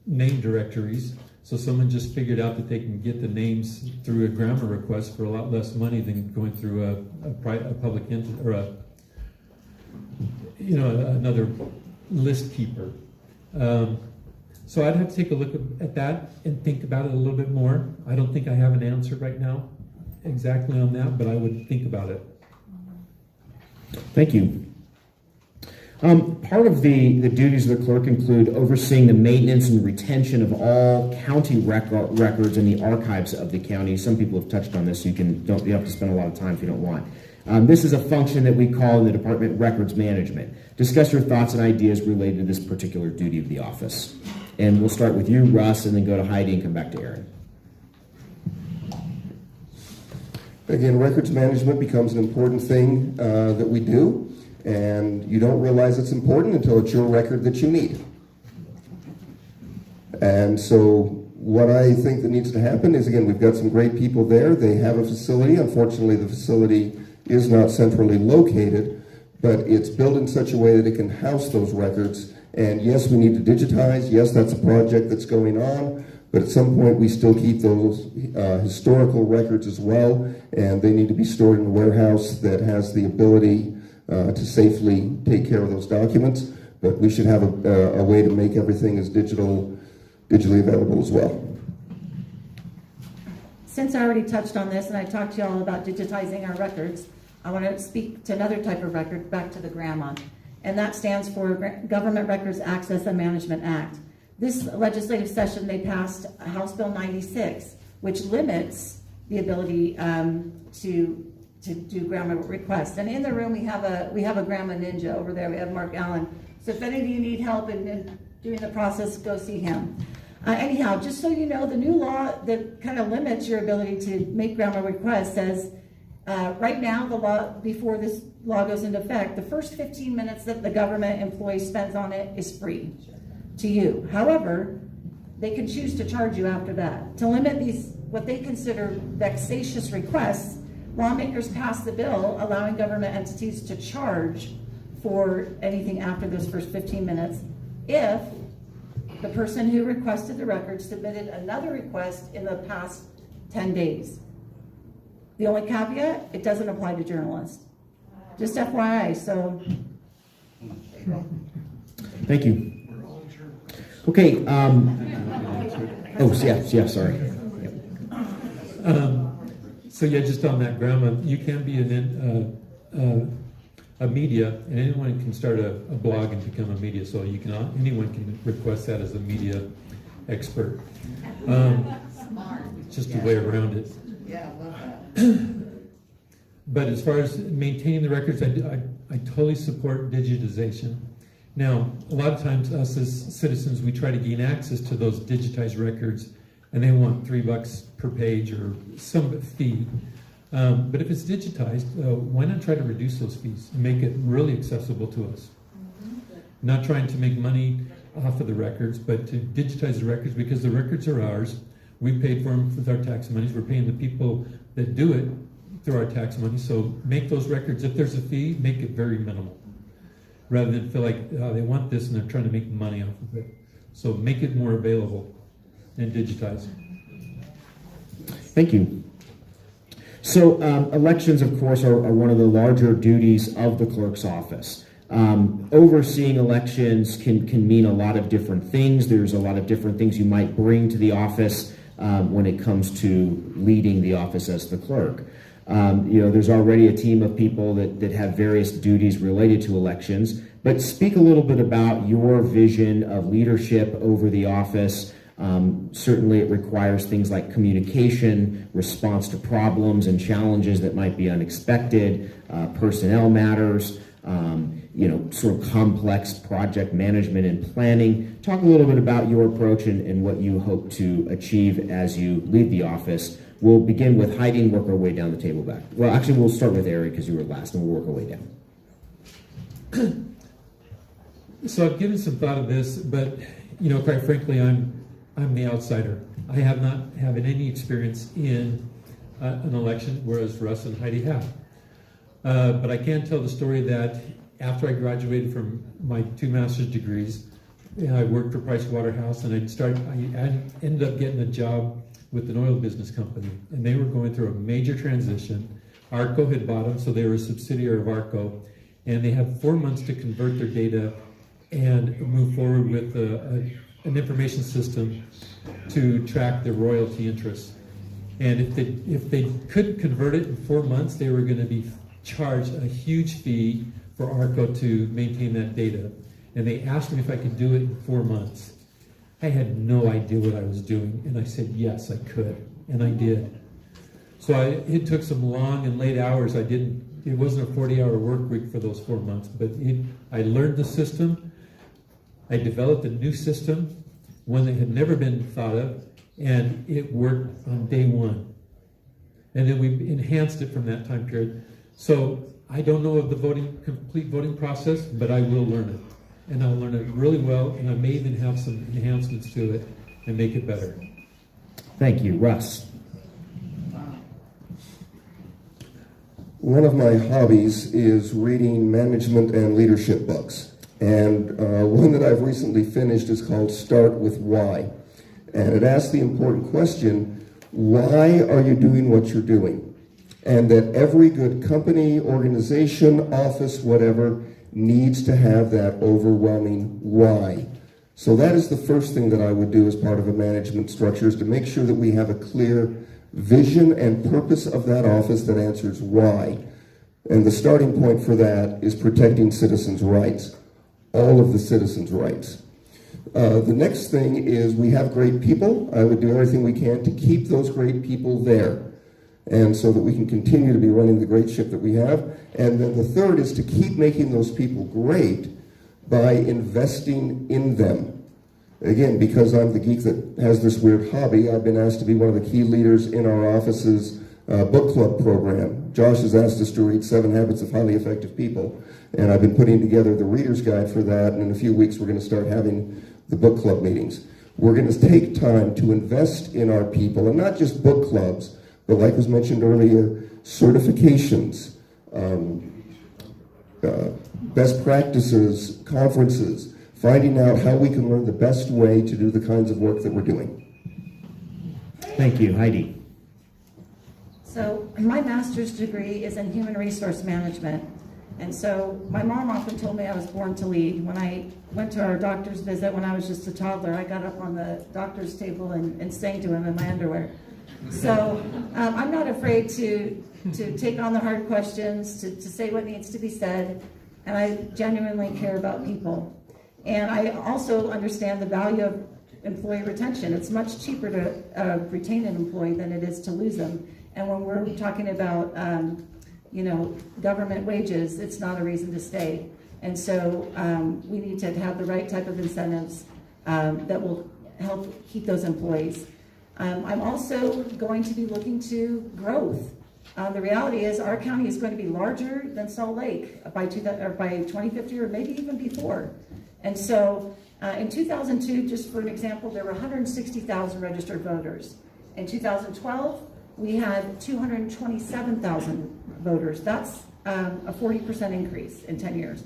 name directories. So someone just figured out that they can get the names through a GRAMA request for a lot less money than going through a public entity or another list keeper. So I'd have to take a look at that and think about it a little bit more. I don't think I have an answer right now exactly on that, but I would think about it. Thank you. Part of the duties of the clerk include overseeing the maintenance and retention of all county records in the archives of the county. Some people have touched on this, so you have to spend a lot of time if you don't want. This is a function that we call in the department records management. Discuss your thoughts and ideas related to this particular duty of the office. And we'll start with you, Russ, and then go to Heidi and come back to Aaron. Again, records management becomes an important thing that we do. And you don't realize it's important until it's your record that you need. And so what I think that needs to happen is, again, we've got some great people there. They have a facility. Unfortunately, the facility is not centrally located, but it's built in such a way that it can house those records. And yes, we need to digitize. Yes, that's a project that's going on. But at some point, we still keep those historical records as well. And they need to be stored in a warehouse that has the ability to safely take care of those documents, but we should have a way to make everything as digitally available as well. Since I already touched on this and I talked to you all about digitizing our records, I want to speak to another type of record, back to the GRAMA, and that stands for Government Records Access and Management Act. This legislative session, they passed House Bill 96, which limits the ability to do GRAMA requests. And in the room, we have a GRAMA ninja over there. We have Mark Allen. So if any of you need help in doing the process, go see him. Anyhow, just so you know, the new law that kind of limits your ability to make GRAMA requests says, right now, the law, before this law goes into effect, the first 15 minutes that the government employee spends on it is free to you. However, they can choose to charge you after that. To limit these, what they consider vexatious requests, lawmakers passed the bill allowing government entities to charge for anything after those first 15 minutes if the person who requested the record submitted another request in the past 10 days. The only caveat, it doesn't apply to journalists. Just FYI, so. Thank you. Okay. Sorry. So yeah, just on that ground, you can be a media, and anyone can start a blog and become a media. So anyone can request that as a media expert. It's just a way around it. Yeah, I love that. But as far as maintaining the records, I totally support digitization. Now, a lot of times us as citizens, we try to gain access to those digitized records, and they want $3 per page or some fee. But if it's digitized, why not try to reduce those fees and make it really accessible to us? Not trying to make money off of the records, but to digitize the records, because the records are ours. We paid for them with our tax monies. We're paying the people that do it through our tax money. So make those records, if there's a fee, make it very minimal, rather than feel like they want this and they're trying to make money off of it. So make it more available and digitize. Thank you. So elections, of course, are one of the larger duties of the clerk's office. Overseeing elections can mean a lot of different things. There's a lot of different things you might bring to the office when it comes to leading the office as the clerk. There's already a team of people that have various duties related to elections, but speak a little bit about your vision of leadership over the office. Certainly it requires things like communication, response to problems and challenges that might be unexpected, personnel matters, sort of complex project management and planning. Talk a little bit about your approach and what you hope to achieve as you lead the office. We'll begin with Heidi and work our way down the table back. Well, actually, we'll start with Eric because you were last, and we'll work our way down. So I've given some thought of this, but quite frankly, I'm the outsider. I have not had any experience in an election, whereas Russ and Heidi have. But I can tell the story that after I graduated from my 2 master's degrees, I worked for Price Waterhouse, and I ended up getting a job with an oil business company, and they were going through a major transition. Arco had bought them, so they were a subsidiary of Arco, and they had 4 months to convert their data and move forward with an information system to track their royalty interests. And if they couldn't convert it in 4 months, they were going to be charged a huge fee for Arco to maintain that data. And they asked me if I could do it in 4 months. I had no idea what I was doing, and I said yes, I could, and I did. So it took some long and late hours. It wasn't a 40-hour work week for those 4 months, but I learned the system. I developed a new system, one that had never been thought of, and it worked on day 1. And then we enhanced it from that time period. So I don't know of the complete voting process, but I will learn it. And I'll learn it really well, and I may even have some enhancements to it and make it better. Thank you. Russ. One of my hobbies is reading management and leadership books. And one that I've recently finished is called Start With Why. And it asks the important question, why are you doing what you're doing? And that every good company, organization, office, whatever, needs to have that overwhelming why. So that is the first thing that I would do as part of a management structure, is to make sure that we have a clear vision and purpose of that office that answers why. And the starting point for that is protecting citizens' rights, all of the citizens' rights. The next thing is we have great people. I would do everything we can to keep those great people there, and so that we can continue to be running the great ship that we have. And then the third is to keep making those people great by investing in them. Again, because I'm the geek that has this weird hobby, I've been asked to be one of the key leaders in our office's book club program. Josh has asked us to read 7 Habits of Highly Effective People, and I've been putting together the reader's guide for that, and in a few weeks we're going to start having the book club meetings. We're going to take time to invest in our people, and not just book clubs, but like was mentioned earlier, certifications, best practices, conferences, finding out how we can learn the best way to do the kinds of work that we're doing. Thank you. Heidi. So my master's degree is in human resource management. And so my mom often told me I was born to lead. When I went to our doctor's visit when I was just a toddler, I got up on the doctor's table and sang to him in my underwear. So I'm not afraid to take on the hard questions, to say what needs to be said, and I genuinely care about people. And I also understand the value of employee retention. It's much cheaper to retain an employee than it is to lose them. And when we're talking about government wages, it's not a reason to stay. And so we need to have the right type of incentives that will help keep those employees. I'm also going to be looking to growth. The reality is our county is going to be larger than Salt Lake by 2050 or maybe even before. And so in 2002, just for an example, there were 160,000 registered voters. In 2012, we had 227,000 voters. That's a 40% increase in 10 years.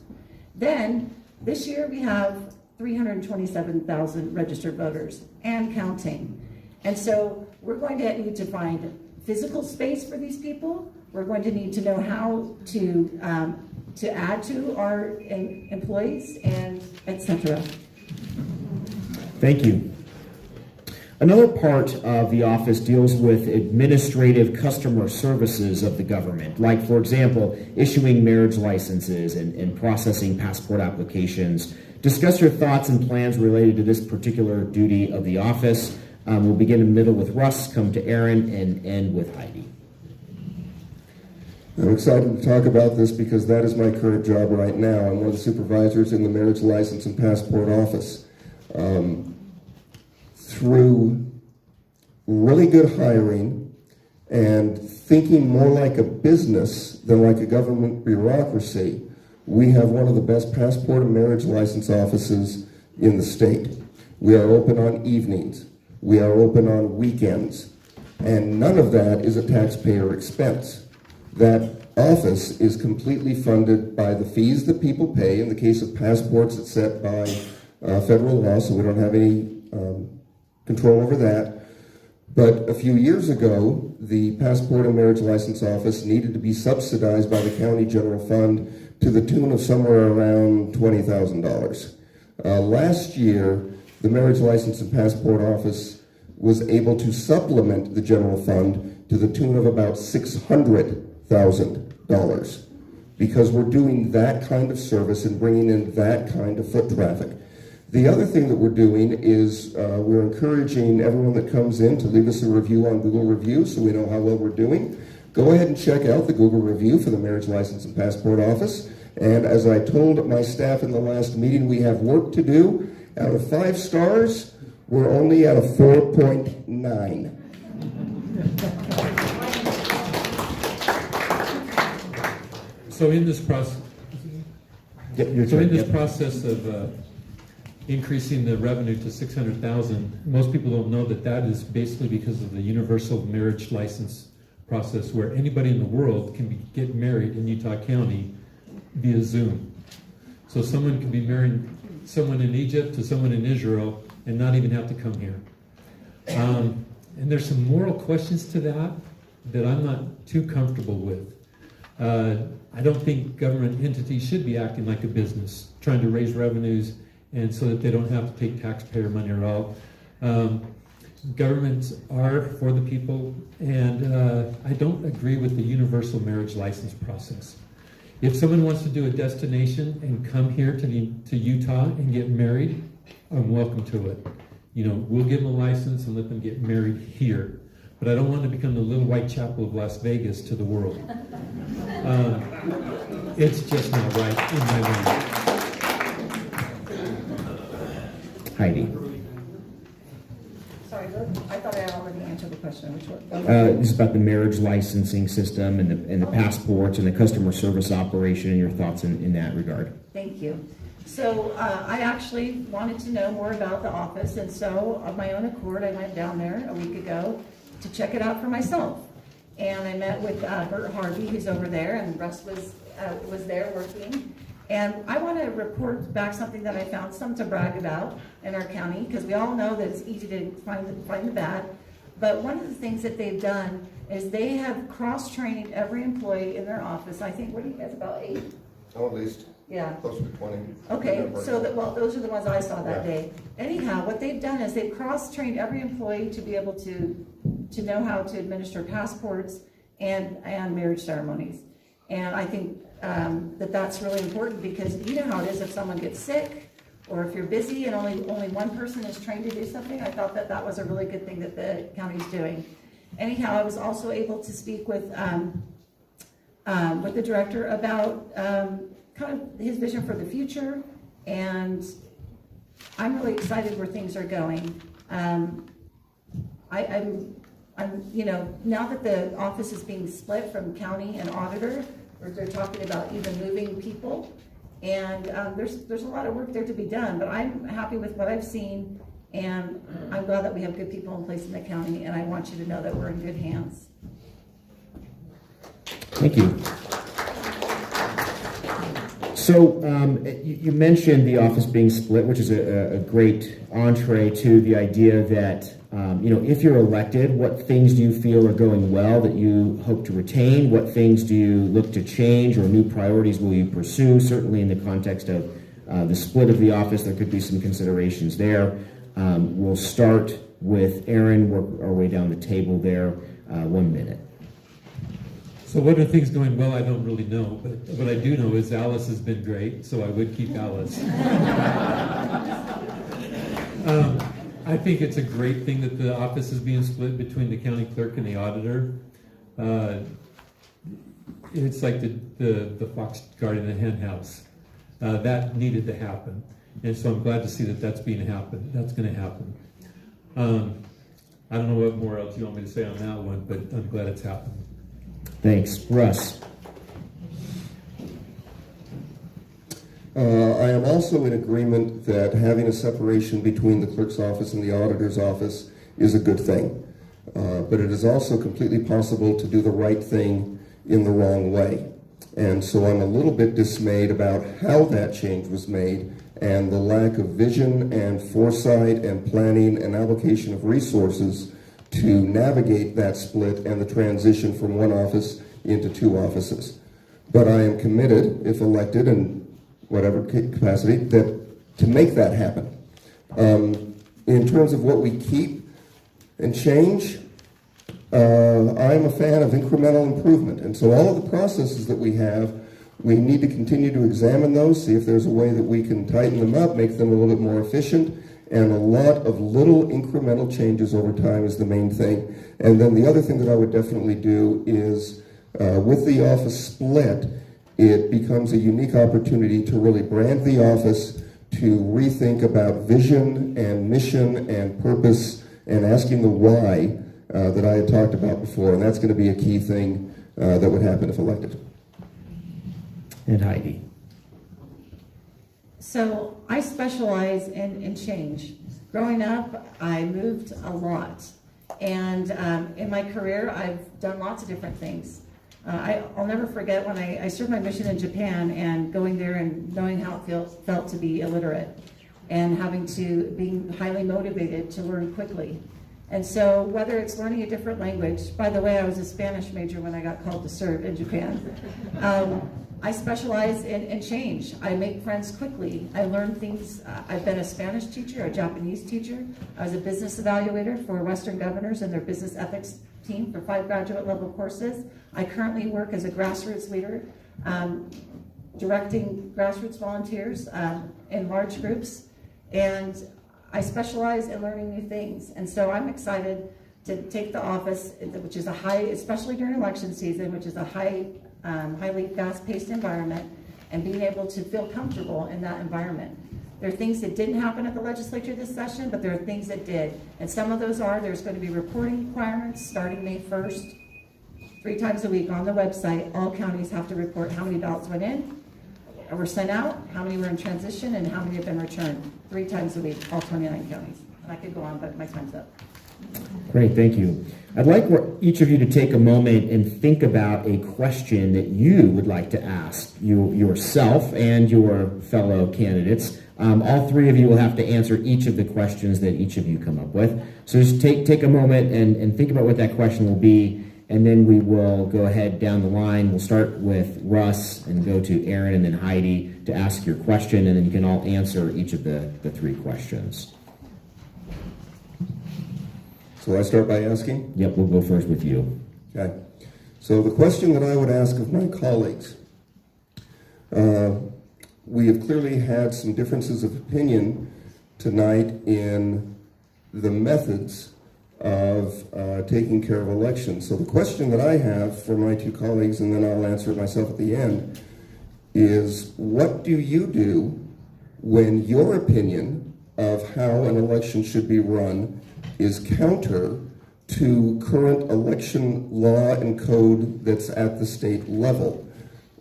Then this year we have 327,000 registered voters and counting. And so we're going to need to find physical space for these people. We're going to need to know how to add to our employees and etc. Thank you. Another part of the office deals with administrative customer services of the government, like, for example, issuing marriage licenses and processing passport applications. Discuss your thoughts and plans related to this particular duty of the office. We'll begin in the middle with Russ, come to Aaron, and end with Heidi. I'm excited to talk about this because that is my current job right now. I'm one of the supervisors in the marriage license and passport office. Through really good hiring and thinking more like a business than like a government bureaucracy, we have one of the best passport and marriage license offices in the state. We are open on evenings. We are open on weekends. And none of that is a taxpayer expense. That office is completely funded by the fees that people pay. In the case of passports, it's set by federal law, so we don't have any control over that. But a few years ago, the passport and marriage license office needed to be subsidized by the county general fund to the tune of somewhere around $20,000. Last year, the marriage license and passport office was able to supplement the general fund to the tune of about $600,000 because we're doing that kind of service and bringing in that kind of foot traffic. The other thing that we're doing is we're encouraging everyone that comes in to leave us a review on Google Review so we know how well we're doing. Go ahead and check out the Google Review for the Marriage License and Passport Office. And as I told my staff in the last meeting, we have work to do. Out of 5 stars, we're only at a 4.9. So in this process, process of increasing the revenue to $600,000, most people don't know that is basically because of the universal marriage license process, where anybody in the world can get married in Utah County via Zoom. So someone can be marrying someone in Egypt to someone in Israel and not even have to come here. And there's some moral questions to that I'm not too comfortable with. I don't think government entities should be acting like a business, trying to raise revenues and so that they don't have to take taxpayer money at all. Governments are for the people, and I don't agree with the universal marriage license process. If someone wants to do a destination and come here to Utah and get married, I'm welcome to it. We'll give them a license and let them get married here. But I don't want to become the little Whitechapel of Las Vegas to the world. It's just not right in my mind. Heidi. Sorry, I thought I already answered the question. Which one? This is about the marriage licensing system and the passports and the customer service operation, and your thoughts in that regard. Thank you. So I actually wanted to know more about the office, and so of my own accord, I went down there a week ago to check it out for myself. And I met with Bert Harvey, who's over there, and Russ was there working. And I want to report back something that I found, something to brag about in our county, because we all know that it's easy to find the bad. But one of the things that they've done is they have cross-trained every employee in their office. I think, what do you guys, about 8? Oh, at least. Yeah. Closer to 20. Okay, so those are the ones I saw that day. Anyhow, what they've done is they've cross-trained every employee to be able to to know how to administer passports and marriage ceremonies. And I think that's really important, because you know how it is if someone gets sick, or if you're busy and only one person is trained to do something. I thought that was a really good thing that the county's doing. Anyhow, I was also able to speak with the director about kind of his vision for the future, and I'm really excited where things are going. I'm now that the office is being split from county and auditor, they're talking about even moving people, and there's a lot of work there to be done, but I'm happy with what I've seen, and I'm glad that we have good people in place in the county, and I want you to know that we're in good hands. Thank you. So you mentioned the office being split, which is a great entree to the idea that, if you're elected, what things do you feel are going well that you hope to retain? What things do you look to change, or new priorities will you pursue? Certainly in the context of the split of the office, there could be some considerations there. We'll start with Aaron, work our way down the table there. 1 minute. So what are things going well? I don't really know, but what I do know is Alice has been great, so I would keep Alice. I think it's a great thing that the office is being split between the county clerk and the auditor. It's like the fox guarding the hen house. That needed to happen, and so I'm glad to see that that's going to happen. I don't know what more else you want me to say on that one, but I'm glad it's happened. Thanks. Russ. I am also in agreement that having a separation between the clerk's office and the auditor's office is a good thing. But it is also completely possible to do the right thing in the wrong way. And so I'm a little bit dismayed about how that change was made, and the lack of vision and foresight and planning and allocation of resources to navigate that split and the transition from one office into two offices. But I am committed, if elected in whatever capacity, to make that happen. In terms of what we keep and change, I'm a fan of incremental improvement. And so all of the processes that we have, we need to continue to examine those, see if there's a way that we can tighten them up, make them a little bit more efficient. And a lot of little incremental changes over time is the main thing. And then the other thing that I would definitely do is, with the office split, it becomes a unique opportunity to really brand the office, to rethink about vision and mission and purpose, and asking the why that I had talked about before. And that's going to be a key thing that would happen if elected. And Heidi. So I specialize in change. Growing up, I moved a lot. And in my career, I've done lots of different things. I'll never forget when I served my mission in Japan, and going there and knowing how it felt to be illiterate, and being highly motivated to learn quickly. And so whether it's learning a different language, by the way, I was a Spanish major when I got called to serve in Japan. I specialize in change. I make friends quickly. I learn things. I've been a Spanish teacher, a Japanese teacher. I was a business evaluator for Western governors and their business ethics team for 5 graduate level courses. I currently work as a grassroots leader, directing grassroots volunteers in large groups. And I specialize in learning new things. And so I'm excited to take the office, which is especially during election season, which is a highly fast-paced environment, and being able to feel comfortable in that environment. There are things that didn't happen at the legislature this session, but there are things that did. And some of those there's going to be reporting requirements starting May 1st, 3 times a week on the website. All counties have to report how many ballots went in, or were sent out, how many were in transition, and how many have been returned. 3 times a week, all 29 counties. And I could go on, but my time's up. Great, thank you. I'd like each of you to take a moment and think about a question that you would like to ask yourself and your fellow candidates. All 3 of you will have to answer each of the questions that each of you come up with. So just take a moment and think about what that question will be, and then we will go ahead down the line. We'll start with Russ and go to Aaron and then Heidi to ask your question, and then you can all answer each of the 3 questions. So I start by asking? Yep, we'll go first with you. Okay. So the question that I would ask of my colleagues, we have clearly had some differences of opinion tonight in the methods of taking care of elections. So the question that I have for my two colleagues, and then I'll answer it myself at the end, is what do you do when your opinion of how an election should be run is counter to current election law and code that's at the state level?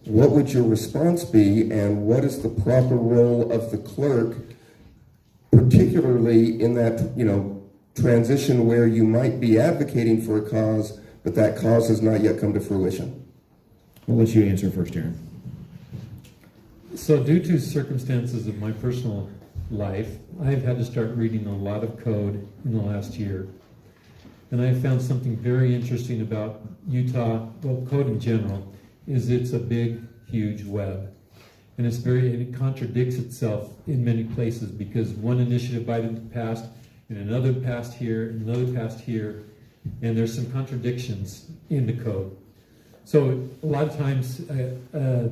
What would your response be, and what is the proper role of the clerk, particularly in that, transition where you might be advocating for a cause, but that cause has not yet come to fruition? I'll let you answer first, Aaron. So due to circumstances of my personal life, I've had to start reading a lot of code in the last year. And I found something very interesting about Utah, well, code in general, is it's a big, huge web. And it contradicts itself in many places because one initiative Biden passed, and another passed here, and another passed here, and there's some contradictions in the code. So a lot of times a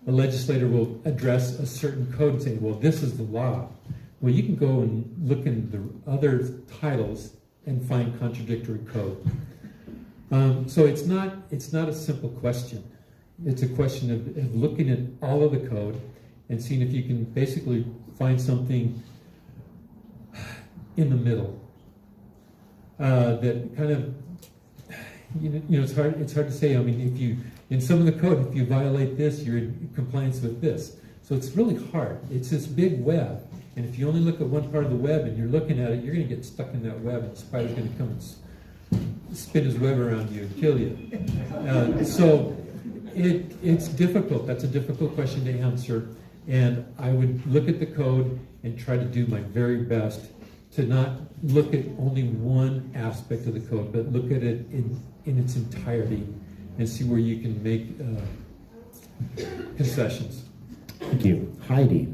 legislator will address a certain code and say, well, this is the law. Well, you can go and look in the other titles and find contradictory code. So it's not a simple question. It's a question of looking at all of the code and seeing if you can basically find something in the middle that kind of, it's hard to say. I mean, if you, in some of the code, if you violate this, you're in compliance with this. So it's really hard. It's this big web. And if you only look at one part of the web and you're looking at it, you're going to get stuck in that web, and the spider's going to come and spin his web around you and kill you. So it's difficult. That's a difficult question to answer. And I would look at the code and try to do my very best to not look at only one aspect of the code, but look at it in its entirety and see where you can make concessions. Thank you. Heidi.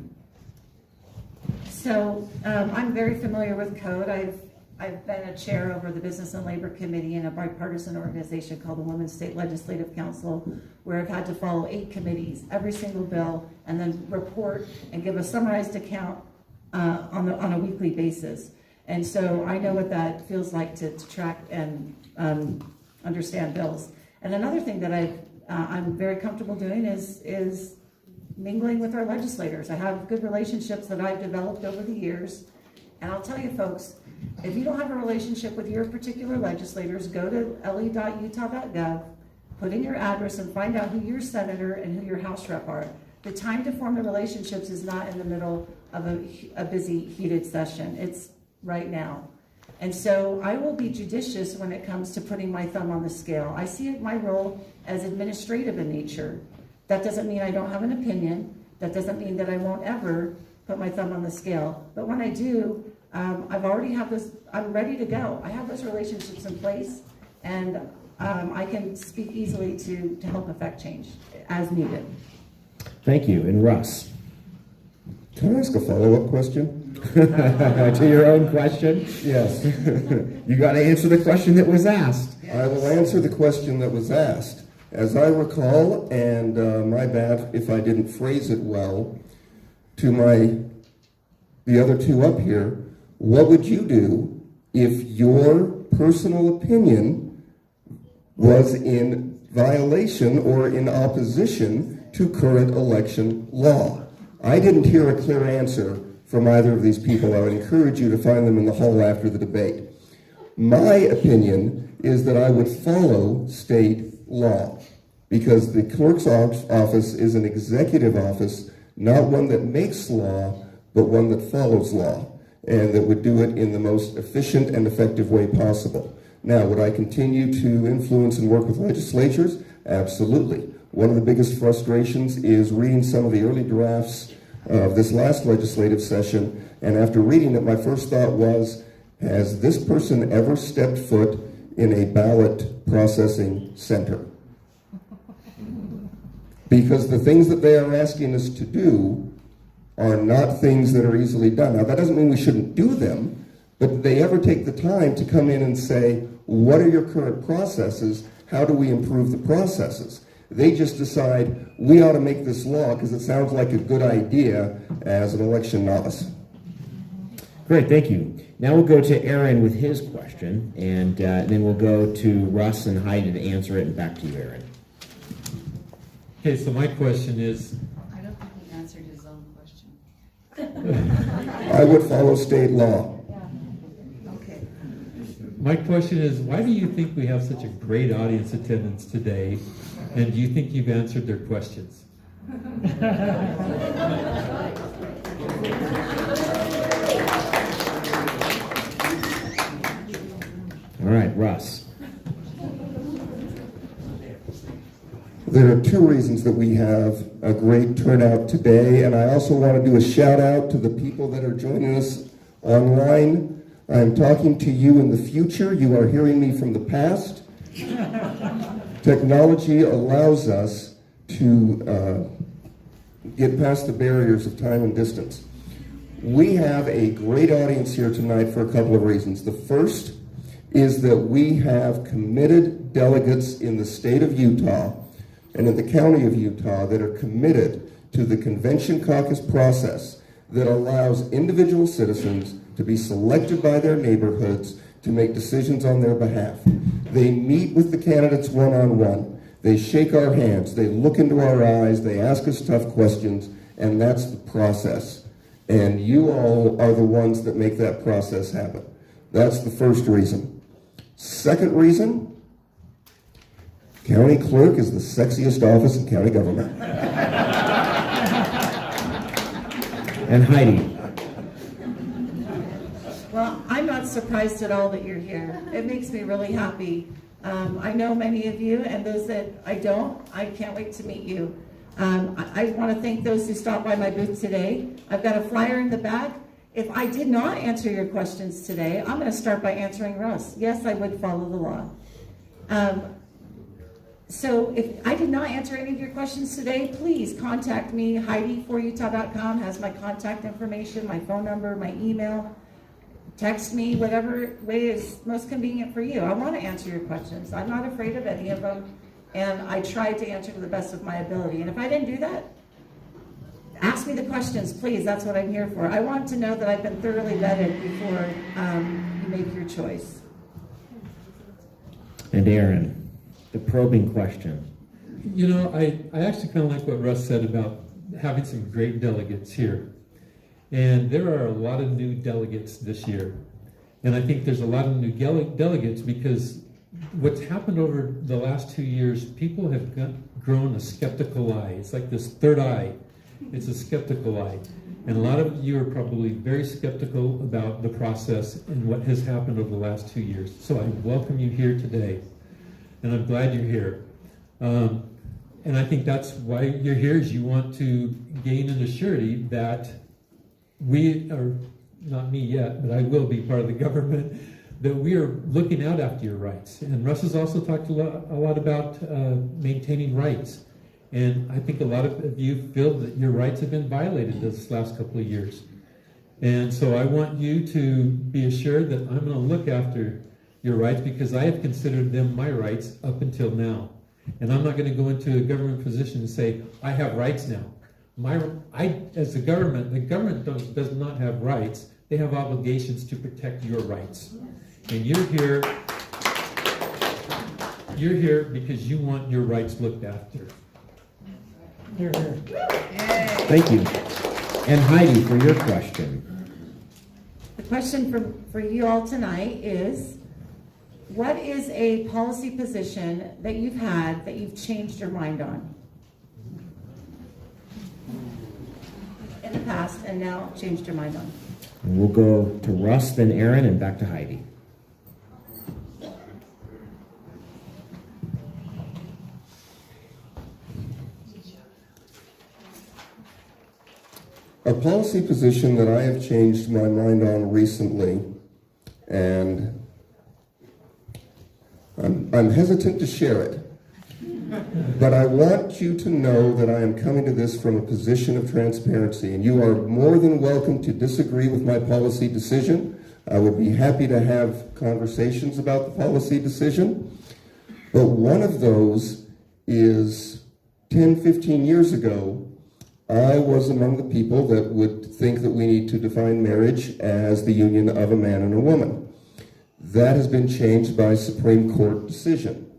So I'm very familiar with code. I've been a chair over the Business and Labor Committee in a bipartisan organization called the Women's State Legislative Council, where I've had to follow 8 committees, every single bill, and then report and give a summarized account on a weekly basis. And so I know what that feels like to track and understand bills. And another thing that I'm very comfortable doing is mingling with our legislators. I have good relationships that I've developed over the years. And I'll tell you folks, if you don't have a relationship with your particular legislators, go to le.utah.gov, put in your address, and find out who your senator and who your House rep are. The time to form the relationships is not in the middle of a busy, heated session. It's right now. And so I will be judicious when it comes to putting my thumb on the scale. I see my role as administrative in nature. That doesn't mean I don't have an opinion. That doesn't mean that I won't ever put my thumb on the scale. But when I do, I've already have this, I'm ready to go. I have those relationships in place, and I can speak easily to help affect change as needed. Thank you. And Russ. Can I ask a follow-up question? To your own question? Yes. You got to answer the question that was asked. I will answer the question that was asked. As I recall, and my bad if I didn't phrase it well, to the other two up here, what would you do if your personal opinion was in violation or in opposition to current election law? I didn't hear a clear answer from either of these people. I would encourage you to find them in the hall after the debate. My opinion is that I would follow state law, because the clerk's office is an executive office, not one that makes law, but one that follows law, and that would do it in the most efficient and effective way possible. Now, would I continue to influence and work with legislatures? Absolutely. One of the biggest frustrations is reading some of the early drafts of this last legislative session, and after reading it, my first thought was, has this person ever stepped foot in a ballot processing center? Because the things that they are asking us to do are not things that are easily done. Now, that doesn't mean we shouldn't do them, But did they ever take the time to come in and say, what are your current processes? How do we improve the processes? They just decide, we ought to make this law because it sounds like a good idea as an election novice. Great, thank you. Now we'll go to Aaron with his question, and then we'll go to Russ and Heidi to answer it, and back to you, Aaron. Okay, so my question is, I don't think he answered his own question. I would follow state law. Okay. my question is, why do you think we have such a great audience attendance today? And do you think you've answered their questions? All right, Russ. There are two reasons that we have a great turnout today, and I also want to do a shout out to the people that are joining us online. I'm talking to you in the future. You are hearing me from the past. Technology allows us to get past the barriers of time and distance. We have a great audience here tonight for a couple of reasons. The first is that we have committed delegates in the state of Utah and in the county of Utah that are committed to the convention caucus process that allows individual citizens to be selected by their neighborhoods to make decisions on their behalf. They meet with the candidates one-on-one. They shake our hands. They look into our eyes. They ask us tough questions, and that's the process. And you all are the ones that make that process happen. That's the first reason. Second reason, county clerk is the sexiest office in county government. And Heidi. Well, I'm not surprised at all that you're here. It makes me really happy. I know many of you, and those that I don't, I can't wait to meet you. I want to thank those who stopped by my booth today. I've got a flyer in the back. If I did not answer your questions today, I'm going to start by answering Russ. Yes, I would follow the law. So if I did not answer any of your questions today, please contact me. Heidi4utah.com has my contact information, my phone number, my email. Text me, whatever way is most convenient for you. I want to answer your questions. I'm not afraid of any of them, and I try to answer to the best of my ability. And if I didn't do that, ask me the questions, please. That's what I'm here for. I want to know that I've been thoroughly vetted before you make your choice. And Aaron, the probing question. You know, I actually kind of like what Russ said about having some great delegates here. And there are a lot of new delegates this year. And I think there's a lot of new delegates because what's happened over the last 2 years, people have grown a skeptical eye. It's like this third eye. It's a skeptical eye. And a lot of you are probably very skeptical about the process and what has happened over the last 2 years. So I welcome you here today. And I'm glad you're here. And I think that's why you're here, is you want to gain an assurity that we are, not me yet, but I will be part of the government, that we are looking out after your rights. And Russ has also talked a lot about maintaining rights. And I think a lot of you feel that your rights have been violated this last couple of years. And so I want you to be assured that I'm going to look after your rights because I have considered them my rights up until now. And I'm not going to go into a government position and say, I have rights now. As the government does not have rights. They have obligations to protect your rights. And you're here because you want your rights looked after. Thank you. And Heidi, for your question. The question for you all tonight is, what is a policy position that you've had that you've changed your mind on? In the past, and now changed your mind on. And we'll go to Russ, then Aaron, and back to Heidi. A policy position that I have changed my mind on recently, and I'm hesitant to share it, but I want you to know that I am coming to this from a position of transparency, and you are more than welcome to disagree with my policy decision. I would be happy to have conversations about the policy decision, but one of those is 10, 15 years ago, I was among the people that would think that we need to define marriage as the union of a man and a woman. That has been changed by Supreme Court decision.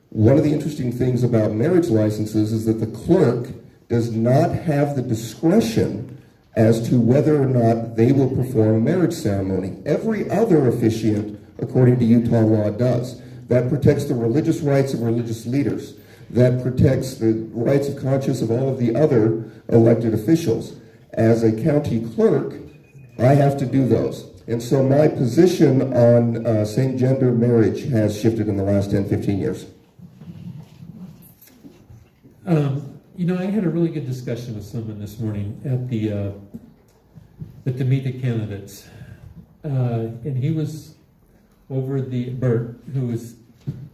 One of the interesting things about marriage licenses is that the clerk does not have the discretion as to whether or not they will perform a marriage ceremony. Every other officiant, according to Utah law, does. That protects the religious rights of religious leaders. That protects the rights of conscience of all of the other elected officials. As a county clerk, I have to do those. And so my position on same-gender marriage has shifted in the last 10, 15 years. I had a really good discussion with someone this morning at the Meet the Candidates. And he was over Bert, who was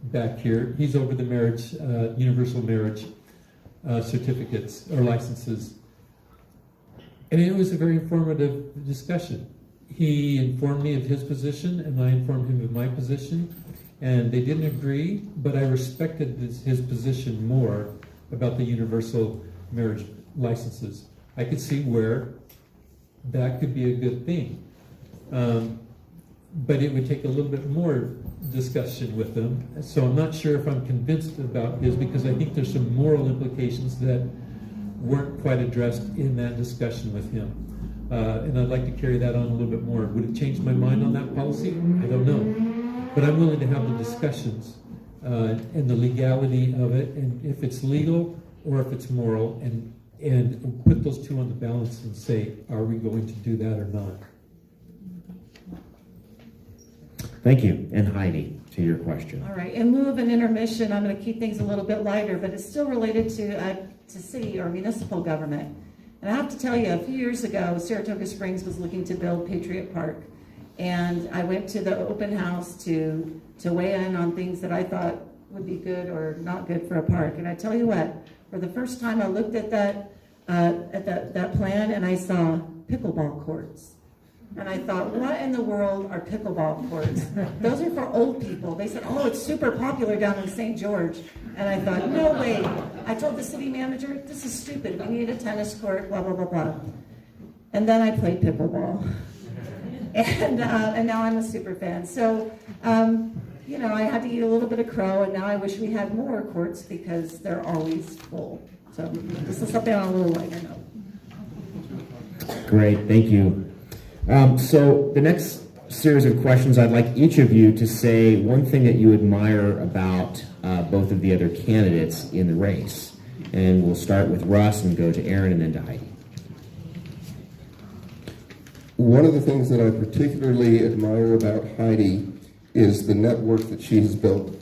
back here. He's over the marriage, universal marriage certificates or licenses. And it was a very informative discussion. He informed me of his position, and I informed him of my position. And they didn't agree, but I respected his position more about the universal marriage licenses. I could see where that could be a good thing. But it would take a little bit more discussion with them. So I'm not sure if I'm convinced about his, because I think there's some moral implications that weren't quite addressed in that discussion with him. And I'd like to carry that on a little bit more. Would it change my mind on that policy? I don't know. But I'm willing to have the discussions and the legality of it, and if it's legal or if it's moral, and put those two on the balance and say, are we going to do that or not? Thank you. And Heidi, to your question. All right, in lieu of an intermission, I'm going to keep things a little bit lighter, but it's still related to city or municipal government. And I have to tell you, a few years ago, Saratoga Springs was looking to build Patriot Park. And I went to the open house to weigh in on things that I thought would be good or not good for a park. And I tell you what, for the first time I looked at that plan and I saw pickleball courts. And I thought, what in the world are pickleball courts? Those are for old people. They said, oh, it's super popular down in St. George. And I thought, no way. I told the city manager, this is stupid. We need a tennis court, blah, blah, blah, blah. And then I played pickleball. And now I'm a super fan. So, I had to eat a little bit of crow, and now I wish we had more courts because they're always full. So this is something on a little lighter note. Great, thank you. So the next series of questions, I'd like each of you to say one thing that you admire about both of the other candidates in the race. And we'll start with Russ and go to Aaron and then to Heidi. One of the things that I particularly admire about Heidi is the network that she has built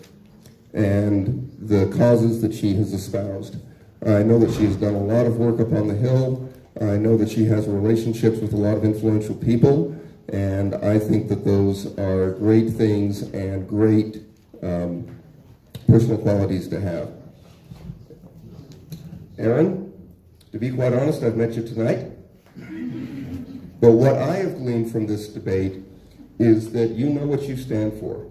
and the causes that she has espoused. I know that she has done a lot of work up on the Hill. I know that she has relationships with a lot of influential people, and I think that those are great things and great personal qualities to have. Aaron, to be quite honest, I've met you tonight. But what I have gleaned from this debate is that you know what you stand for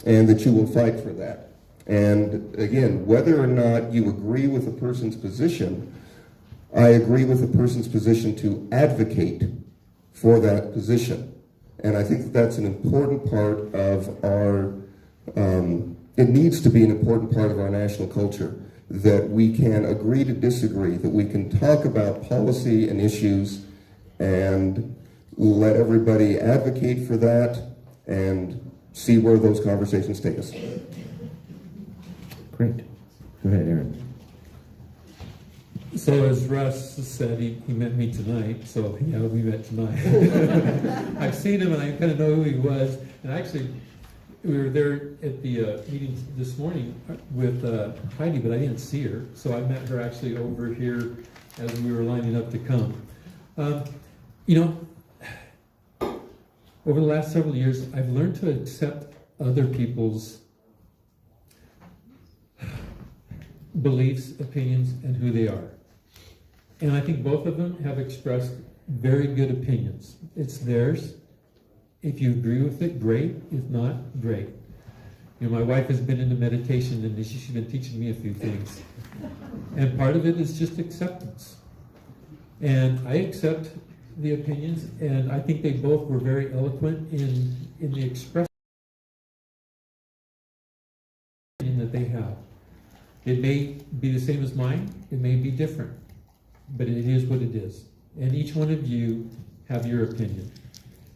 and that you will fight for that. And again, whether or not you agree with a person's position, I agree with a person's position to advocate for that position. And I think that that's an important part of our, it needs to be an important part of our national culture, that we can agree to disagree, that we can talk about policy and issues and let everybody advocate for that and see where those conversations take us. Great. Go ahead, Aaron. So as Russ said, he met me tonight, so yeah, we met tonight. I've seen him and I kind of know who he was, and actually we were there at the meeting this morning with Heidi, but I didn't see her, so I met her actually over here as we were lining up to come. Over the last several years, I've learned to accept other people's beliefs, opinions, and who they are. And I think both of them have expressed very good opinions. It's theirs, If you agree with it, great. If not, great. You know, my wife has been into meditation, and she's been teaching me a few things. And part of it is just acceptance. And I accept the opinions, and I think they both were very eloquent in the expression that they have. It may be the same as mine, it may be different, but it is what it is. And each one of you have your opinion.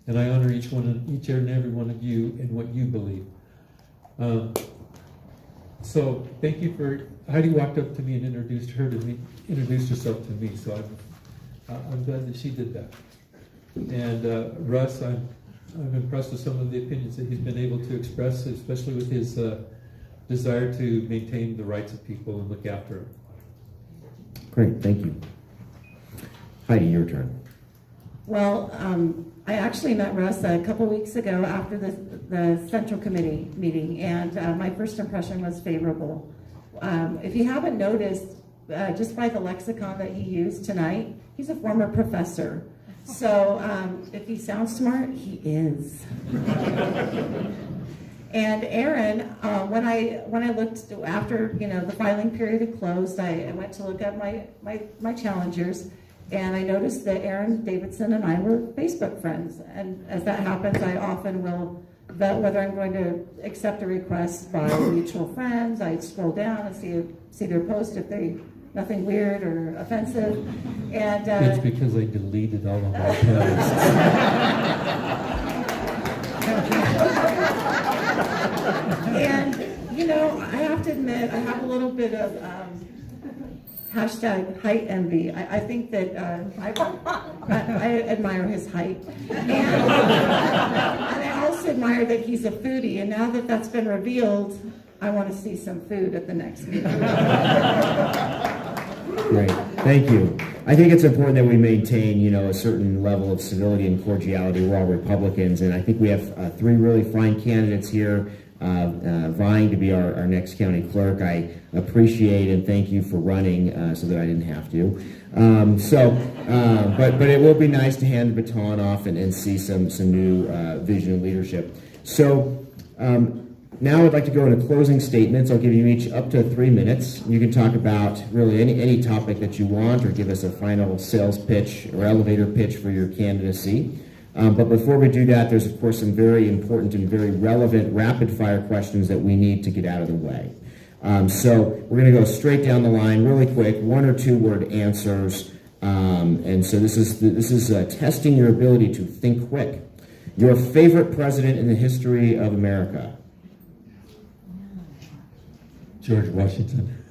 And I honor each and every one of you in what you believe. So thank you for, Heidi walked up to me and introduced herself to me, so I'm glad that she did that. And Russ, I'm impressed with some of the opinions that he's been able to express, especially with his desire to maintain the rights of people and look after them. Great, thank you. Heidi, your turn. Well, I actually met Russ a couple weeks ago after the Central Committee meeting, and my first impression was favorable. If you haven't noticed, just by the lexicon that he used tonight, he's a former professor. So if he sounds smart, he is. And Aaron, when I looked after the filing period had closed, I went to look at my challengers. And I noticed that Aaron Davidson and I were Facebook friends. And as that happens, I often will vet whether I'm going to accept a request by mutual friends. I scroll down and see their post if they nothing weird or offensive. And it's because I deleted all of my posts. And I have to admit, I have a little bit of hashtag height envy. I think that I admire his height. And I also admire that he's a foodie. And now that that's been revealed, I want to see some food at the next meeting. Great, thank you. I think it's important that we maintain, a certain level of civility and cordiality. We're all Republicans, and I think we have three really fine candidates here vying to be our next county clerk. I appreciate and thank you for running so that I didn't have to. But it will be nice to hand the baton off and see some new vision and leadership. So now I'd like to go into closing statements. I'll give you each up to 3 minutes. You can talk about really any topic that you want, or give us a final sales pitch or elevator pitch for your candidacy. But before we do that, there's of course some very important and very relevant rapid fire questions that we need to get out of the way. So we're going to go straight down the line really quick, 1 or 2 word answers. And so this is testing your ability to think quick. Your favorite president in the history of America? George Washington.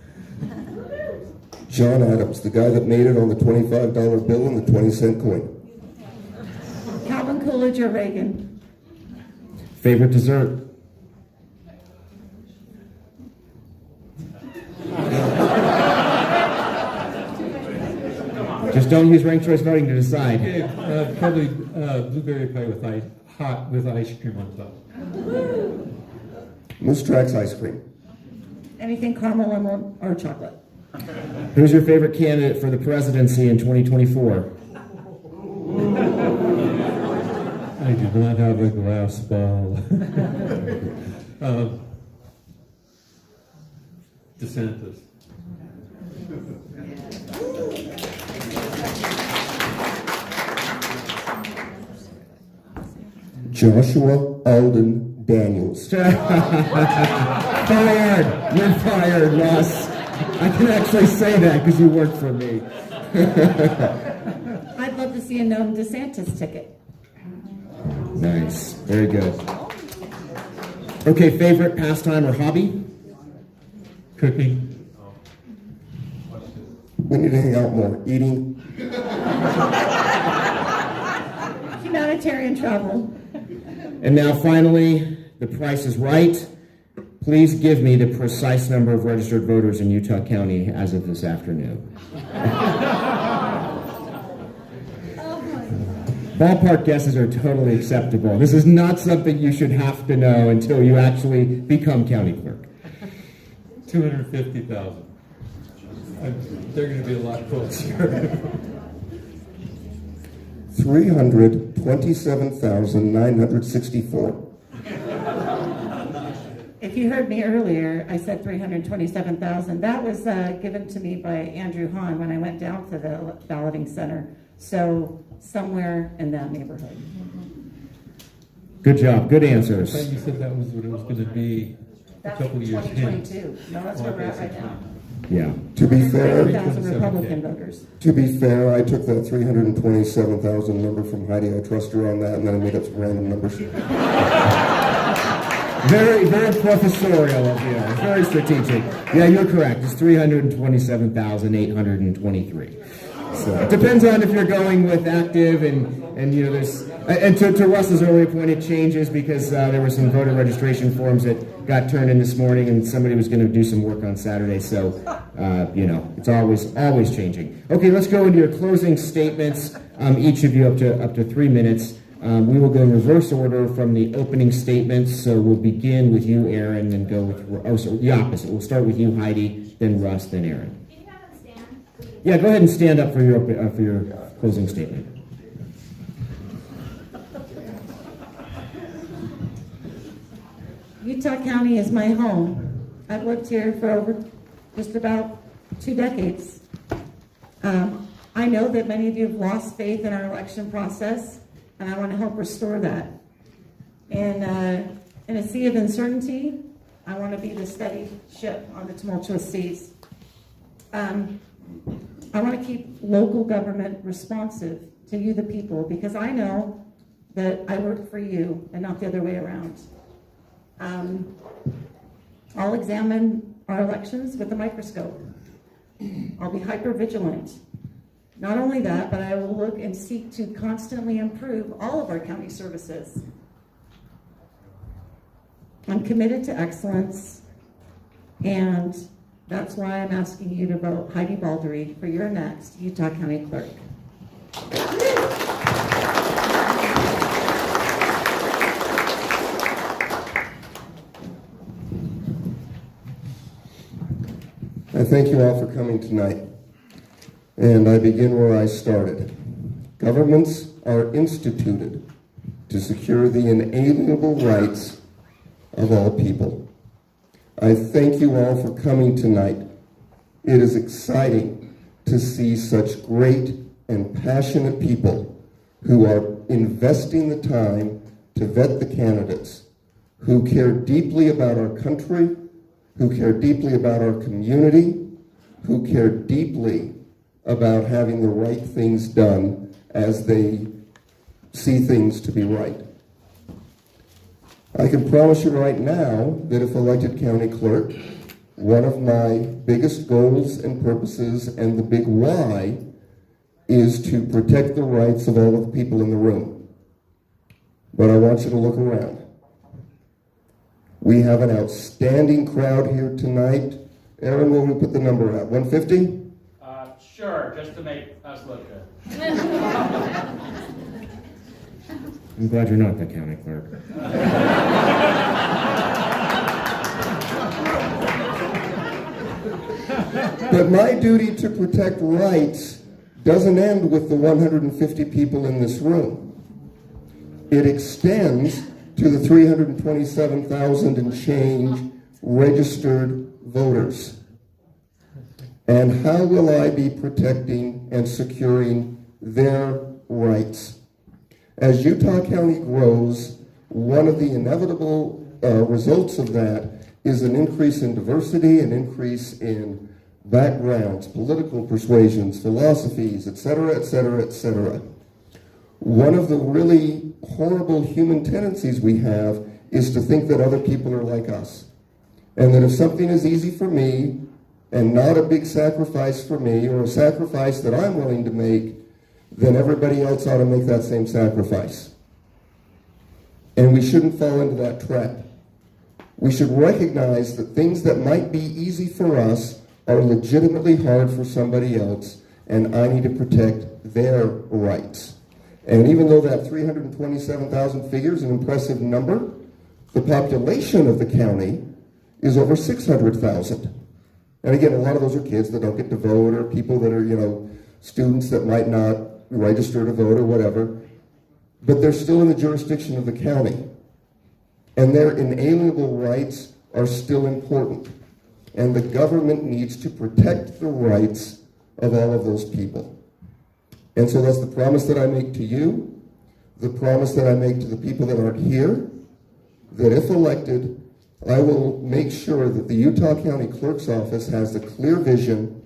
John Adams, the guy that made it on the $25 bill and the 20-cent coin. Calvin Coolidge or Reagan? Favorite dessert? Just don't use ranked choice voting to decide. Okay, probably blueberry pie with ice cream on top. Moose Tracks ice cream. Anything caramel or chocolate? Who's your favorite candidate for the presidency in 2024? I do not have a glass ball. DeSantis. Joshua Alden Daniels. Fired! You're fired, Russ. I can actually say that because you work for me. I'd love to see a known DeSantis ticket. Nice. Very good. Okay, favorite pastime or hobby? Cooking. We need to hang out more. Eating. Humanitarian travel. And now finally, the price is right. Please give me the precise number of registered voters in Utah County as of this afternoon. Ballpark guesses are totally acceptable. This is not something you should have to know until you actually become county clerk. 250,000. They're going to be a lot closer. 327,964. If you heard me earlier, I said 327,000. That was given to me by Andrew Hahn when I went down to the balloting center. So somewhere in that neighborhood. Good job. Good I answers. thought you said that was what it was going to be a That's couple years hence. 2022. No, that's where we're at right now. Yeah. To be fair, 130,000 Republican voters. I took that 327,000 number from Heidi. I trust her on that, and then I made up some random numbers. Very, very professorial of you. Very strategic. Yeah, you're correct. It's 327,823. So it depends on if you're going with active and you know there's and to Russ's earlier point, it changes because there were some voter registration forms that got turned in this morning, and somebody was going to do some work on Saturday. So you know it's always changing. Okay, let's go into your closing statements. Each of you up to 3 minutes. We will go in reverse order from the opening statements. So we'll begin with you, Aaron, then go with the opposite. We'll start with you, Heidi, then Russ, then Aaron. Yeah, go ahead and stand up for your closing statement. Utah County is my home. I've lived here for over just about 2 decades. I know that many of you have lost faith in our election process, and I want to help restore that. And in a sea of uncertainty, I want to be the steady ship on the tumultuous seas. I want to keep local government responsive to you, the people, because I know that I work for you and not the other way around. I'll examine our elections with a microscope. I'll be hyper vigilant. Not only that, but I will look and seek to constantly improve all of our county services. I'm committed to excellence, and that's why I'm asking you to vote Heidi Balderee for your next Utah County Clerk. I thank you all for coming tonight. And I begin where I started. Governments are instituted to secure the inalienable rights of all people. I thank you all for coming tonight. It is exciting to see such great and passionate people who are investing the time to vet the candidates, who care deeply about our country, who care deeply about our community, who care deeply about having the right things done as they see things to be right. I can promise you right now that if elected county clerk, one of my biggest goals and purposes and the big why is to protect the rights of all of the people in the room. But I want you to look around. We have an outstanding crowd here tonight. Aaron, will we put the number out? 150? Sure, just to make us look good. I'm glad you're not the county clerk. But my duty to protect rights doesn't end with the 150 people in this room. It extends to the 327,000 and change registered voters. And how will I be protecting and securing their rights? As Utah County grows, one of the inevitable results of that is an increase in diversity, an increase in backgrounds, political persuasions, philosophies, etc., etc., etc. One of the really horrible human tendencies we have is to think that other people are like us. And that if something is easy for me and not a big sacrifice for me, or a sacrifice that I'm willing to make, then everybody else ought to make that same sacrifice. And we shouldn't fall into that trap. We should recognize that things that might be easy for us are legitimately hard for somebody else, and I need to protect their rights. And even though that 327,000 figure is an impressive number, the population of the county is over 600,000. And again, a lot of those are kids that don't get to vote, or people that are, students that might not register to vote or whatever, but they're still in the jurisdiction of the county. And their inalienable rights are still important. And the government needs to protect the rights of all of those people. And so that's the promise that I make to you, the promise that I make to the people that aren't here, that if elected, I will make sure that the Utah County Clerk's Office has the clear vision,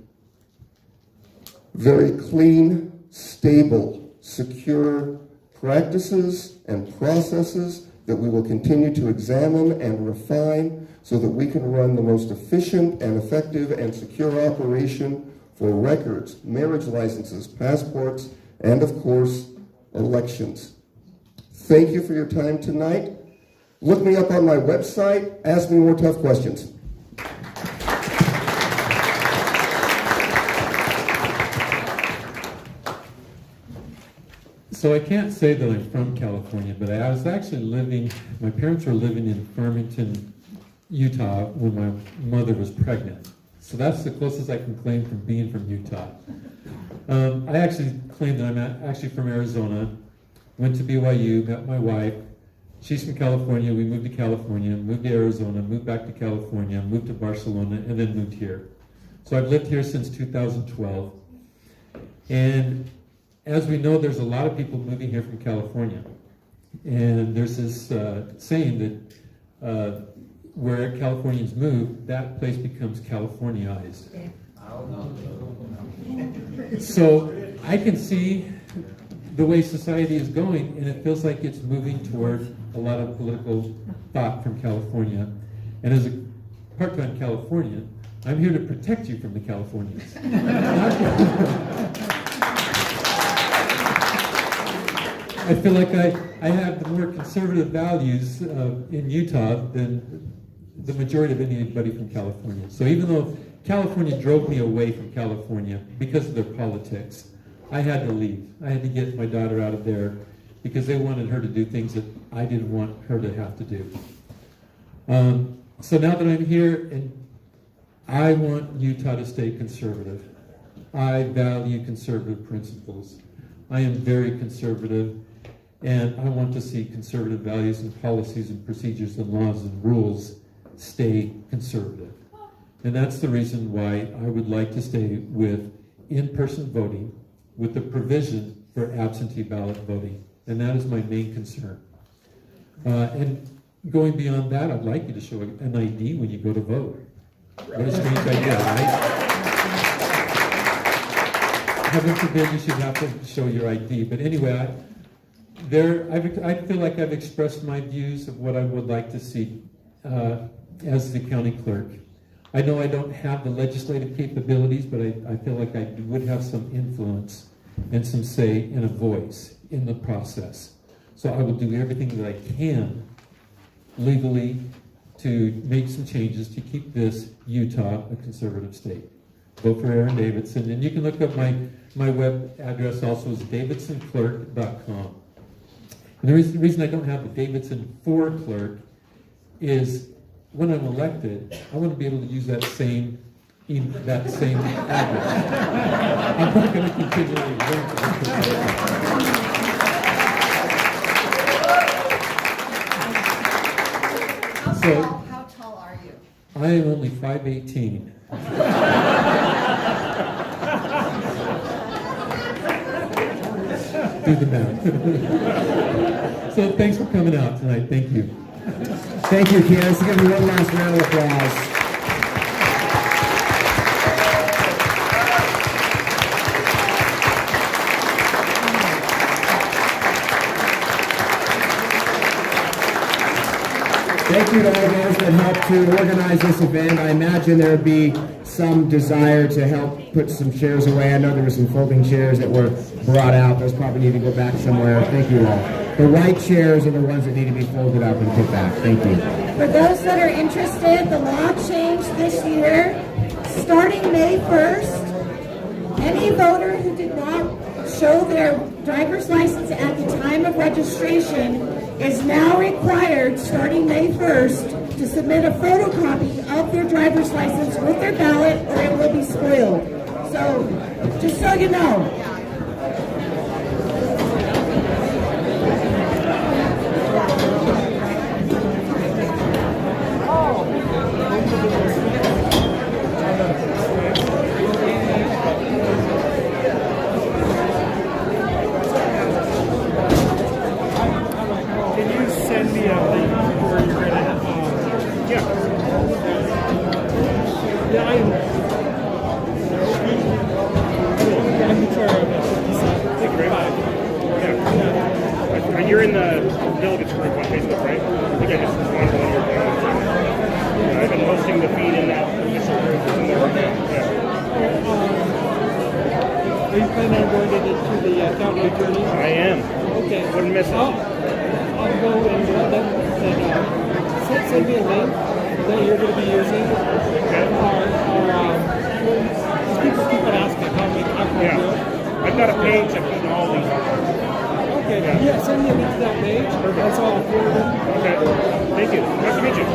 very clean, stable, secure practices and processes that we will continue to examine and refine so that we can run the most efficient and effective and secure operation for records, marriage licenses, passports, and of course, elections. Thank you for your time tonight. Look me up on my website. Ask me more tough questions. So I can't say that I'm from California, but I was actually my parents were living in Farmington, Utah when my mother was pregnant. So that's the closest I can claim from being from Utah. I actually claim that I'm actually from Arizona, went to BYU, met my wife. She's from California, we moved to California, moved to Arizona, moved back to California, moved to Barcelona, and then moved here. So I've lived here since 2012. And as we know, there's a lot of people moving here from California. And there's this saying that where Californians move, that place becomes Californiized. So I can see the way society is going, and it feels like it's moving toward a lot of political thought from California. And as a part-time Californian, I'm here to protect you from the Californians. I feel like I have the more conservative values in Utah than the majority of anybody from California. So even though California drove me away from California because of their politics, I had to leave. I had to get my daughter out of there because they wanted her to do things that I didn't want her to have to do. So now that I'm here, and I want Utah to stay conservative. I value conservative principles. I am very conservative, and I want to see conservative values and policies and procedures and laws and rules stay conservative. And that's the reason why I would like to stay with in-person voting with the provision for absentee ballot voting. And that is my main concern. And going beyond that, I'd like you to show an ID when you go to vote. What a strange idea, right? Heaven forbid you should have to show your ID. But anyway, I feel like I've expressed my views of what I would like to see as the county clerk. I know I don't have the legislative capabilities, but I feel like I would have some influence and some say and a voice in the process. So I will do everything that I can legally to make some changes to keep this Utah a conservative state. Vote for Aaron Davidson. And you can look up my web address also is davidsonclerk.com. And the reason I don't have the Davidson for clerk is when I'm elected, I want to be able to use that same address. I'm not going to continually run for this. How tall are you? I am only 5'18". Do the math. So thanks for coming out tonight. Thank you. Thank you, Ken. Let's give you one last round of applause. Thank you to all those that helped to organize this event. I imagine there would be some desire to help put some chairs away. I know there were some folding chairs that were brought out. Those probably need to go back somewhere. Thank you all. The white chairs are the ones that need to be folded up and put back. Thank you. For those that are interested, the law changed this year. Starting May 1st, any voter who did not show their driver's license at the time of registration is now required, starting May 1st, to submit a photocopy of their driver's license with their ballot or it will be spoiled. So, just so you know. in the delegates group on Facebook, right? I think I just wanted one of your comments. I've been posting the feed in that official group. Yeah. Are you planning on going to the county attorney? I am. Okay. Wouldn't miss it. I'll go and send me a link that you're going to be using. Okay. People keep on asking how can I do it? Yeah. I've got a page that put all these on. Okay. Yeah, send me a link to that page. That's all I'll forward it. Okay. Thank you. Nice to meet you.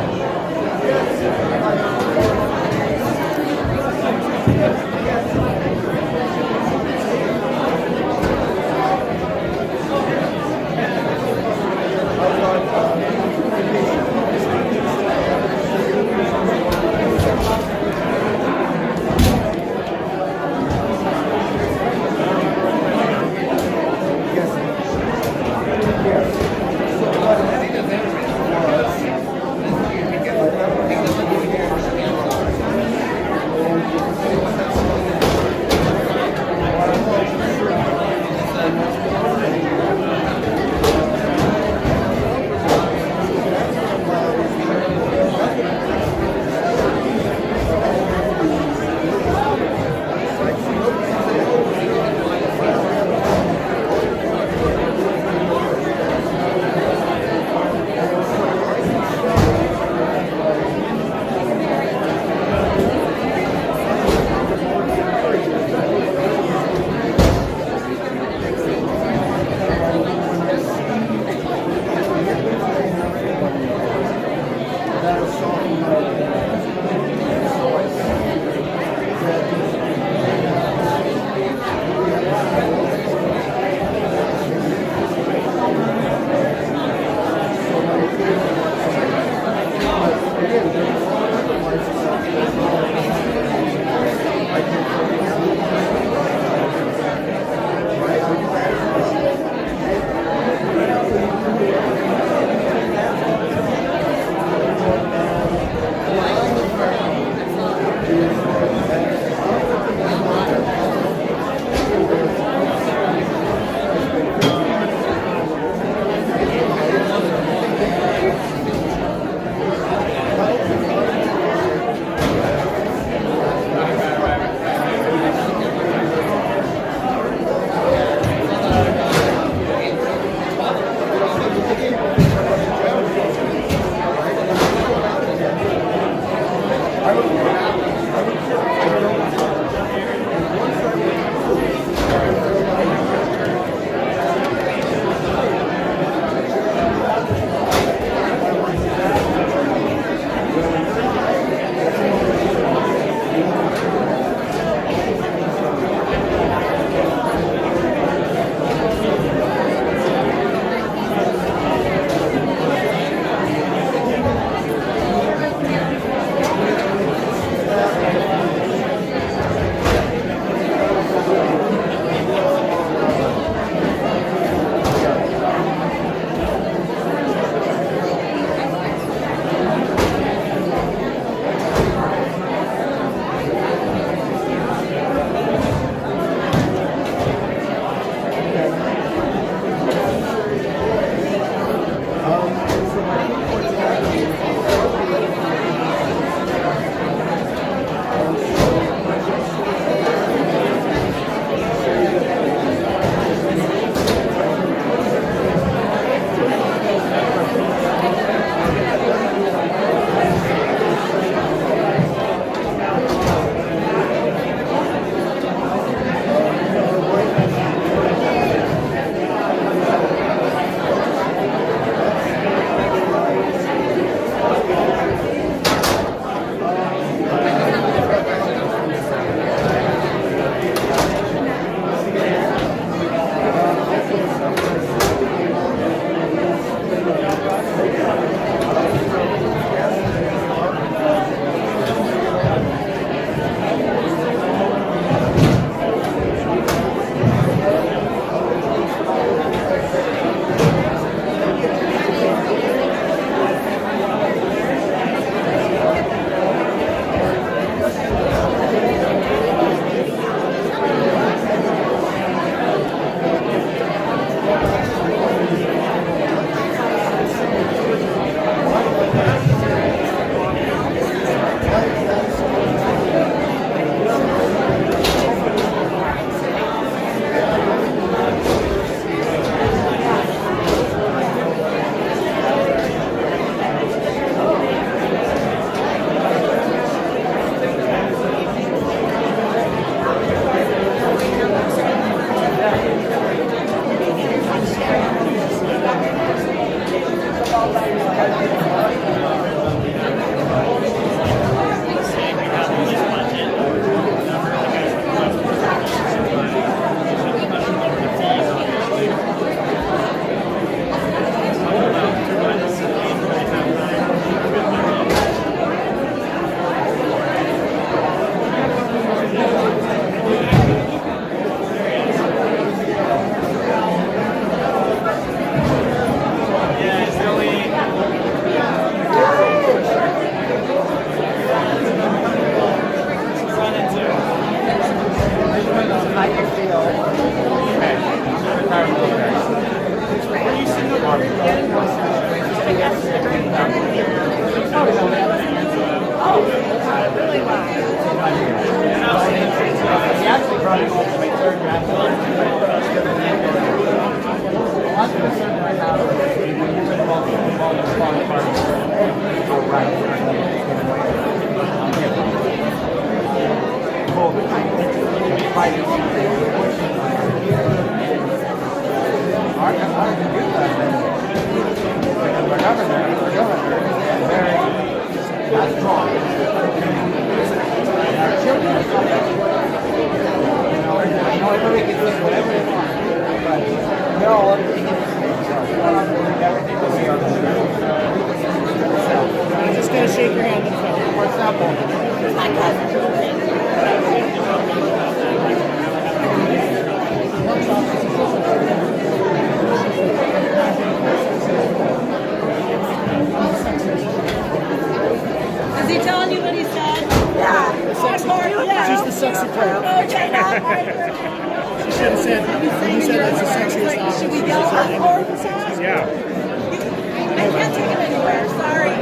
Just gotta shake your hand. For example, my cousin. Is he telling you what he said? Yeah. Yeah. Just the sexy part. Okay, not hardcore. She should have said, you said that's the sexiest Like, should we go hardcore for songs? Yeah. I can't take him anywhere, sorry.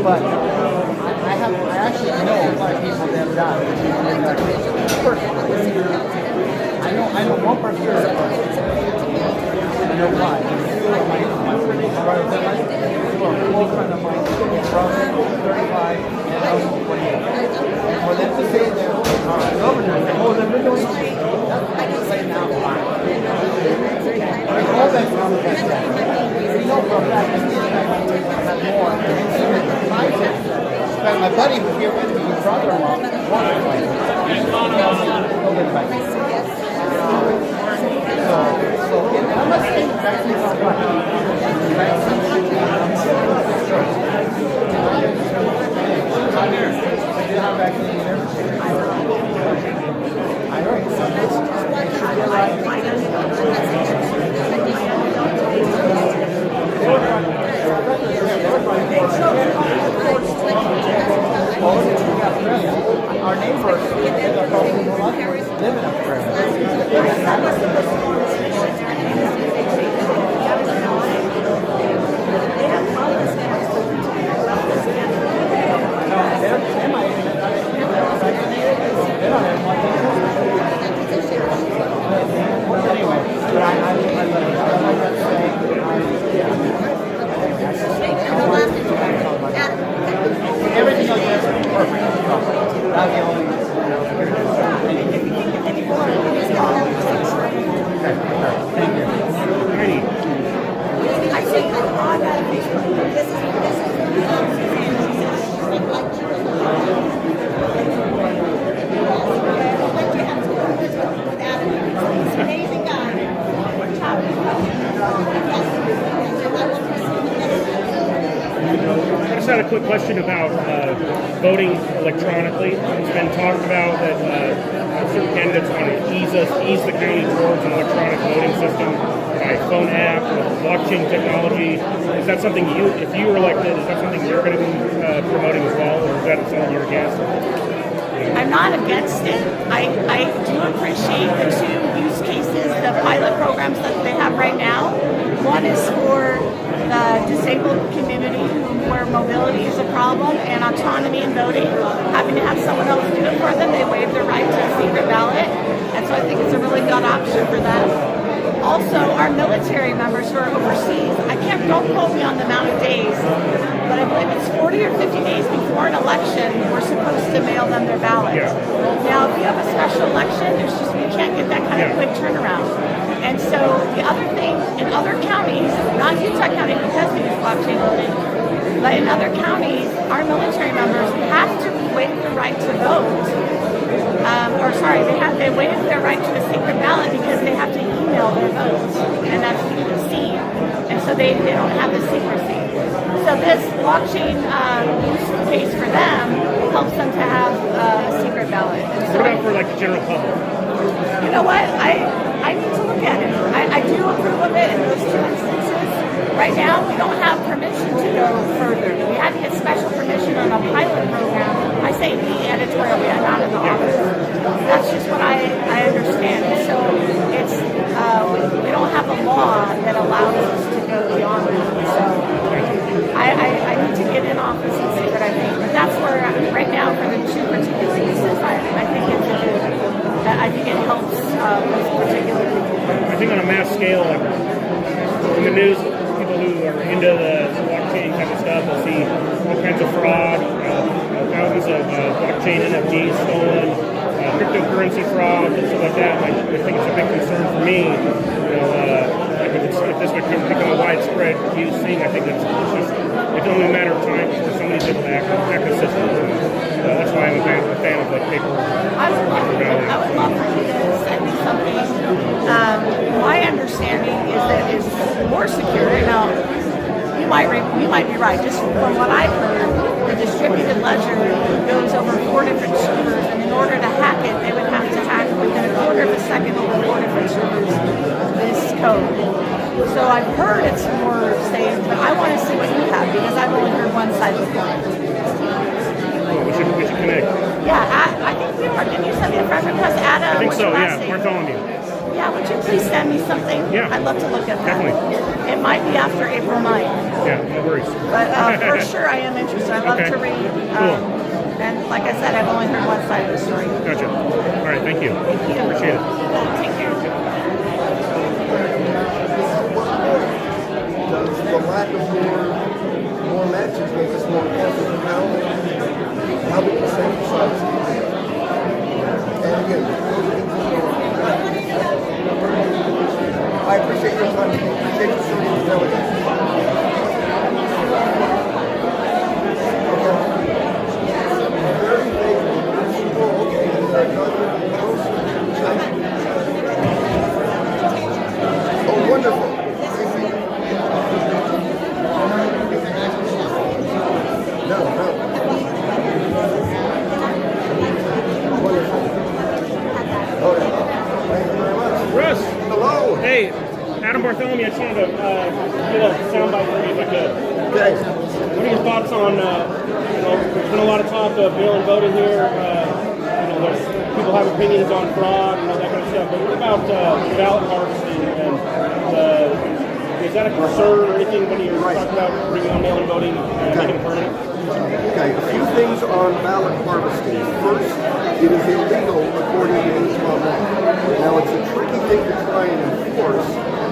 But I actually know a lot of people that have died. I know one person. I know why. My brother said, like, a close friend of mine, Russ, 35, and I was 28. For them to say that governor, they've been doing that's right now. All that we know for a fact that has more. But my buddy was here with me, his brother-in-law, so I'm not saying vaccines are right. Our neighbors live in everything else is perfect. That's the only. Thank you. Heidi. I think on Facebook, this is amazing guy. I just had a quick question about voting electronically. It's been talked about that certain candidates want to ease the county towards an electronic voting system by phone app with blockchain technology. Is that something if you were elected, is that something you're going to be promoting as well, or is that something you're against? I'm not against it. I do appreciate the two use cases, the pilot programs that they have right now. One is for the disabled community where mobility is a problem and autonomy in voting, having to have someone else do it for them. They waive their right to a secret ballot, and so I think it's a really good option for them. Also, our military members who are overseas, don't quote me on the amount of days, but I believe it's 40 or 50 days before an election, we're supposed to mail them their ballots. Yeah. Now, if you have a special election, we can't get that kind of quick turnaround. And so the other thing, in other counties, not Utah County because we use blockchain voting, but in other counties, our military members have to waive the right to vote. They waive their right to a secret ballot because they have to email their votes, and that's seen. And so they don't have the secrecy. So this blockchain use case for them helps them to have a secret ballot. What about for like the general public? You know what? I need to look at it. I do approve of it in those two instances. Right now, we don't have permission to go further. We had to get special permission on a pilot program. I say we editorially, I'm not in the office. That's just what I understand. So it's we don't have a law that allows us to go beyond that. So I need to get in office and see what I think. But that's where right now for the two particular uses, I think it's a good. I think it helps with particular people. I think on a mass scale, like in the news, people who are into the blockchain kind of stuff will see all kinds of fraud, thousands of blockchain NFTs stolen, cryptocurrency fraud, and stuff like that. Like, I think it's a big concern for me. Like if this would become a widespread use thing, I think it's only a matter of time before somebody's able to hack the system. That's why I'm a fan of like paper. I would love for you to send me something. My understanding is that it's more secure. Now, you might be right. Just from what I've heard, the distributed ledger goes over 4 different servers, and in order to hack it, they would have to hack within a quarter of a second over 4 different servers this code. So I've heard it's more safe, but I want to see what you have because I've only heard one side of the coin. We should connect. Yeah, I think we are. Didn't you send me a friend request? Adam? I think What's so, your last yeah. name? Bartholomew. Yeah, would you please send me something? Yeah. I'd love to look at that. Definitely. It might be after April 9th. Yeah, no worries. But for sure, I am interested. I love Okay. to read. Cool. And like I said, I've only heard one side of the story. Gotcha. All right, thank you. Appreciate it. Take care. Does the lack of more matches make us more confident? How big the sample size is? And again, I appreciate your time. I appreciate you serving the delegates. Very vague. Oh, okay. Oh, wonderful. No. Wonderful. Okay. Thank you very much. Russ. Hello. Hey, Adam Bartholomew, I just wanted to do a soundbite for you if I could. Okay. What are your thoughts on, there's been a lot of talk of mail-in voting here. There's people have opinions on fraud and all that kind of stuff. But what about ballot harvesting? And is that a concern or anything when you're talking about bringing on mail-in voting and making it permanent? Okay, a few things on ballot harvesting. First, it is illegal according to Utah law. Now, it's a tricky thing to try and enforce,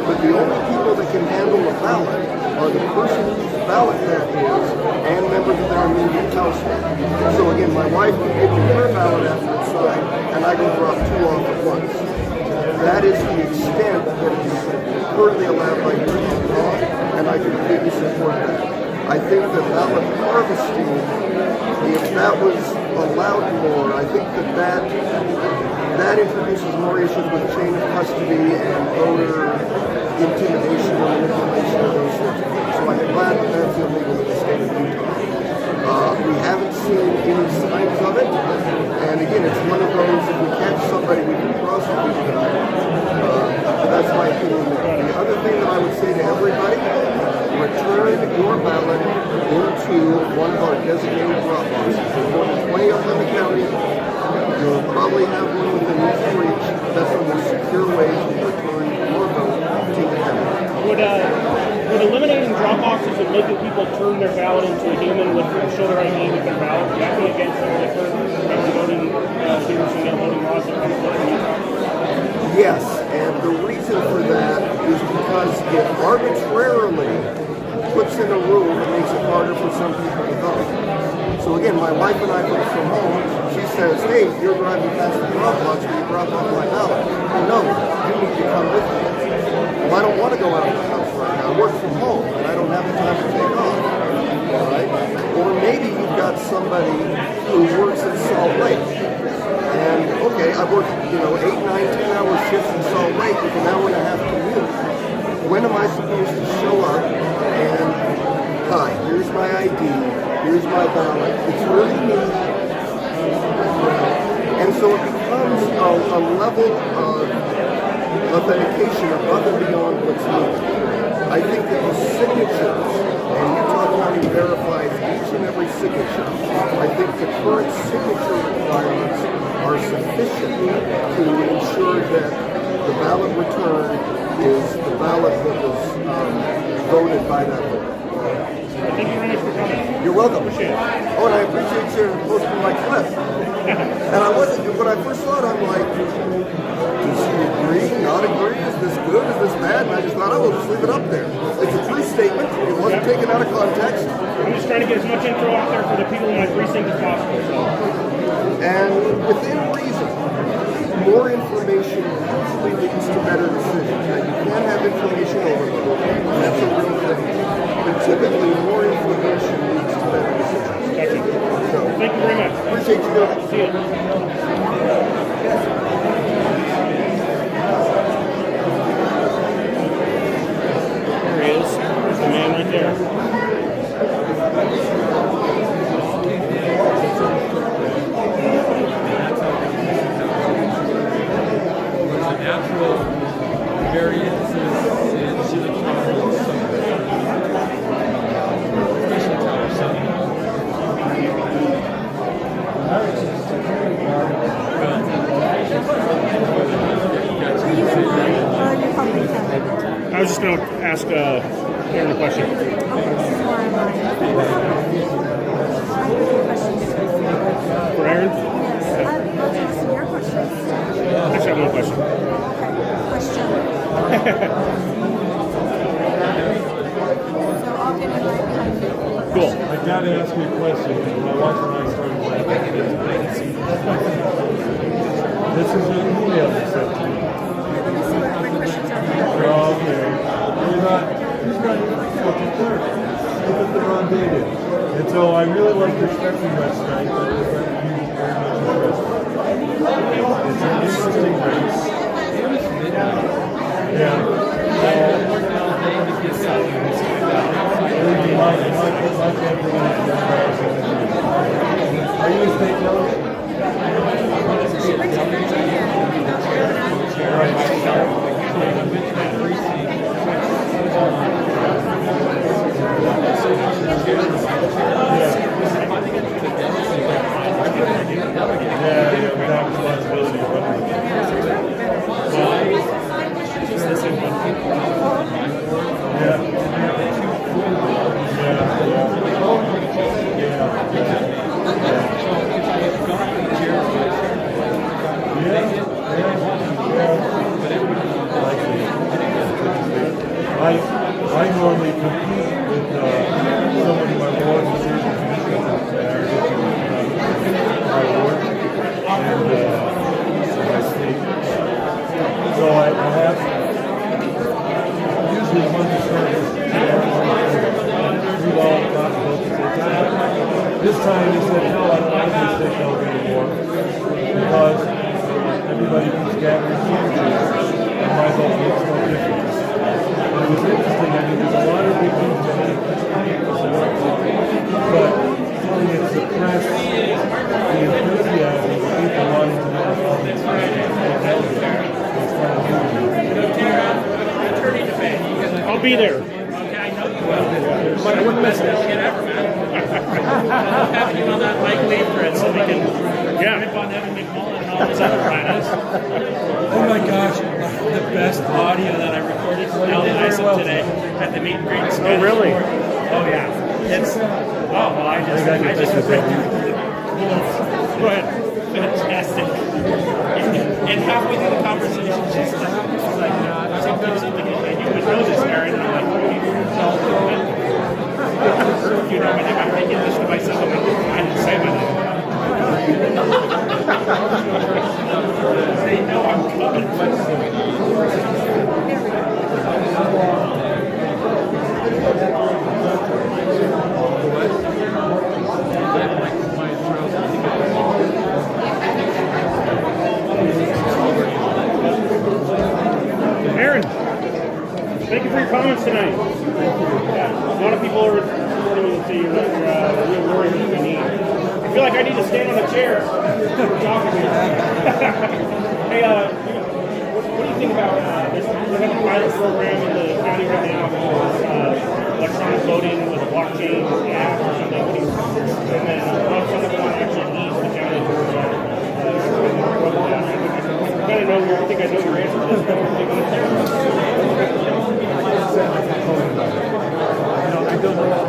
but the only people that can handle a ballot are the person whose ballot that is and members of their immediate household. So again, my wife can give me her ballot after it's signed, and I can drop two off at once. That is the extent that is currently allowed by Utah law, and I completely support that. I think that ballot harvesting, if that was allowed more, I think that introduces more issues with chain of custody and voter intimidation or manipulation and those sorts of things. So I'm glad that that's illegal in the state of Utah. We haven't seen any signs of it, and again, it's one of those, if we catch somebody, we can prosecute them. But that's my opinion there. The other thing that I would say to everybody, return your ballot into one of our designated drop boxes. There's more than 20 of them in the county. You'll probably have one within each reach. That's the most secure way to return your vote to the county. Would eliminating drop boxes and making people turn their ballot into a human with shoulder ID with their ballot, would that be against the different voting students and voting laws that come forward in Utah? Yes, and the reason for that is because it arbitrarily puts in a rule that makes it harder for some people to vote. So again, my wife and I vote from home. She says, hey, you're driving past the drop box, will you drop off my ballot? No, you need to come with me. Well, I don't want to go out of the house right now. I work from home, and I don't have the time to take off. All right? Or maybe you've got somebody who works in Salt Lake. And, okay, I work, 8, 9, 10-hour shifts in Salt Lake with an hour and a half commute. When am I supposed to show up and, hi, here's my ID, here's my ballot. It's really neat. And so it becomes a level of authentication above and beyond what's needed. I think that the signatures, and Utah County verifies each and every signature, I think the current signature requirements are sufficient to ensure that the ballot return is the ballot that was voted by that voter. Thank you very much for coming. You're welcome. Appreciate it. Oh, and I appreciate you posting my clip. And I wasn't, when I first saw it, I'm like, does he agree, not agree? Is this good? Is this bad? And I just thought, we'll just leave it up there. It's a true statement. It wasn't taken out of context. I'm just trying to get as much info out there for the people in my precinct as possible. So. And within reason, more information usually leads to better decisions. Now, you can have information overload, and that's a real thing. But typically, more information leads to better decisions. Gotcha. So, thank you very much. Appreciate you doing it. See you. There he is. There's the man right there. Natural variances in electronic especially tower something. Got to use it. was just going to ask Aaron a question. For Aaron? Actually, I have one question. Cool. I gotta ask you a question. My wife and I started laughing. This is an email you sent to me. Oh, okay. He's not fucking clerk. Look at the wrong date. And so I really like your spectrum last night. But I find you very much interesting. It's an interesting race. Yeah. Are you a state delegate? Yeah, without responsibility. I normally compete with someone in my ward who's here my ward and my state. So I have usually monthly service. We've all talked about this at the time. This time he said, no, I don't want to be a state delegate anymore because everybody keeps gathering signatures and my vote makes no difference. It was interesting. I mean, there's a lot of big things to make, but it suppressed the enthusiasm of people wanting to know how these I'll be there. Okay, I know you will. But I wouldn't miss it ever, man. I'll have you on that Mike Lee thread so we can rip on Evan McMullen and all those other planets. Oh my gosh, the best audio that I recorded from Davidson today at the meet and greet. Oh, really? Oh, yeah. It's, well, I just Go ahead. Fantastic. And halfway through the conversation, she's like, sometimes something, and you would know this, Aaron, and I'm like, you know, if I'm making this to myself, I didn't say my name. They know I'm coming. Aaron, thank you for your comments tonight. Yeah, a lot of people are reporting to you that you're real worried that we need. I feel like I need to stand on a chair talking to you. Hey, what do you think about this? We have a pilot program in the county right now for electronic voting with a blockchain app or something. And then someone want to actually ease the county towards that. I think I know your answer to this. I don't know what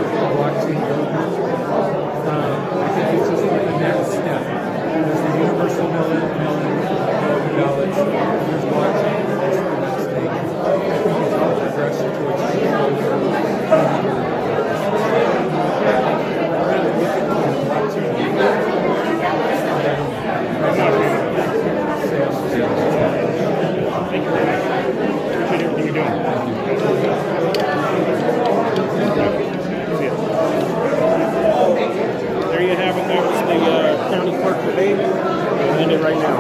the blockchain program. I think it's just like the next step. There's the universal mailing ballots. There's blockchain. That's the next thing. I think it's all progressive towards Thank you very much. Appreciate everything you're doing. There you have it. That's the county clerk debate. We'll end it right now.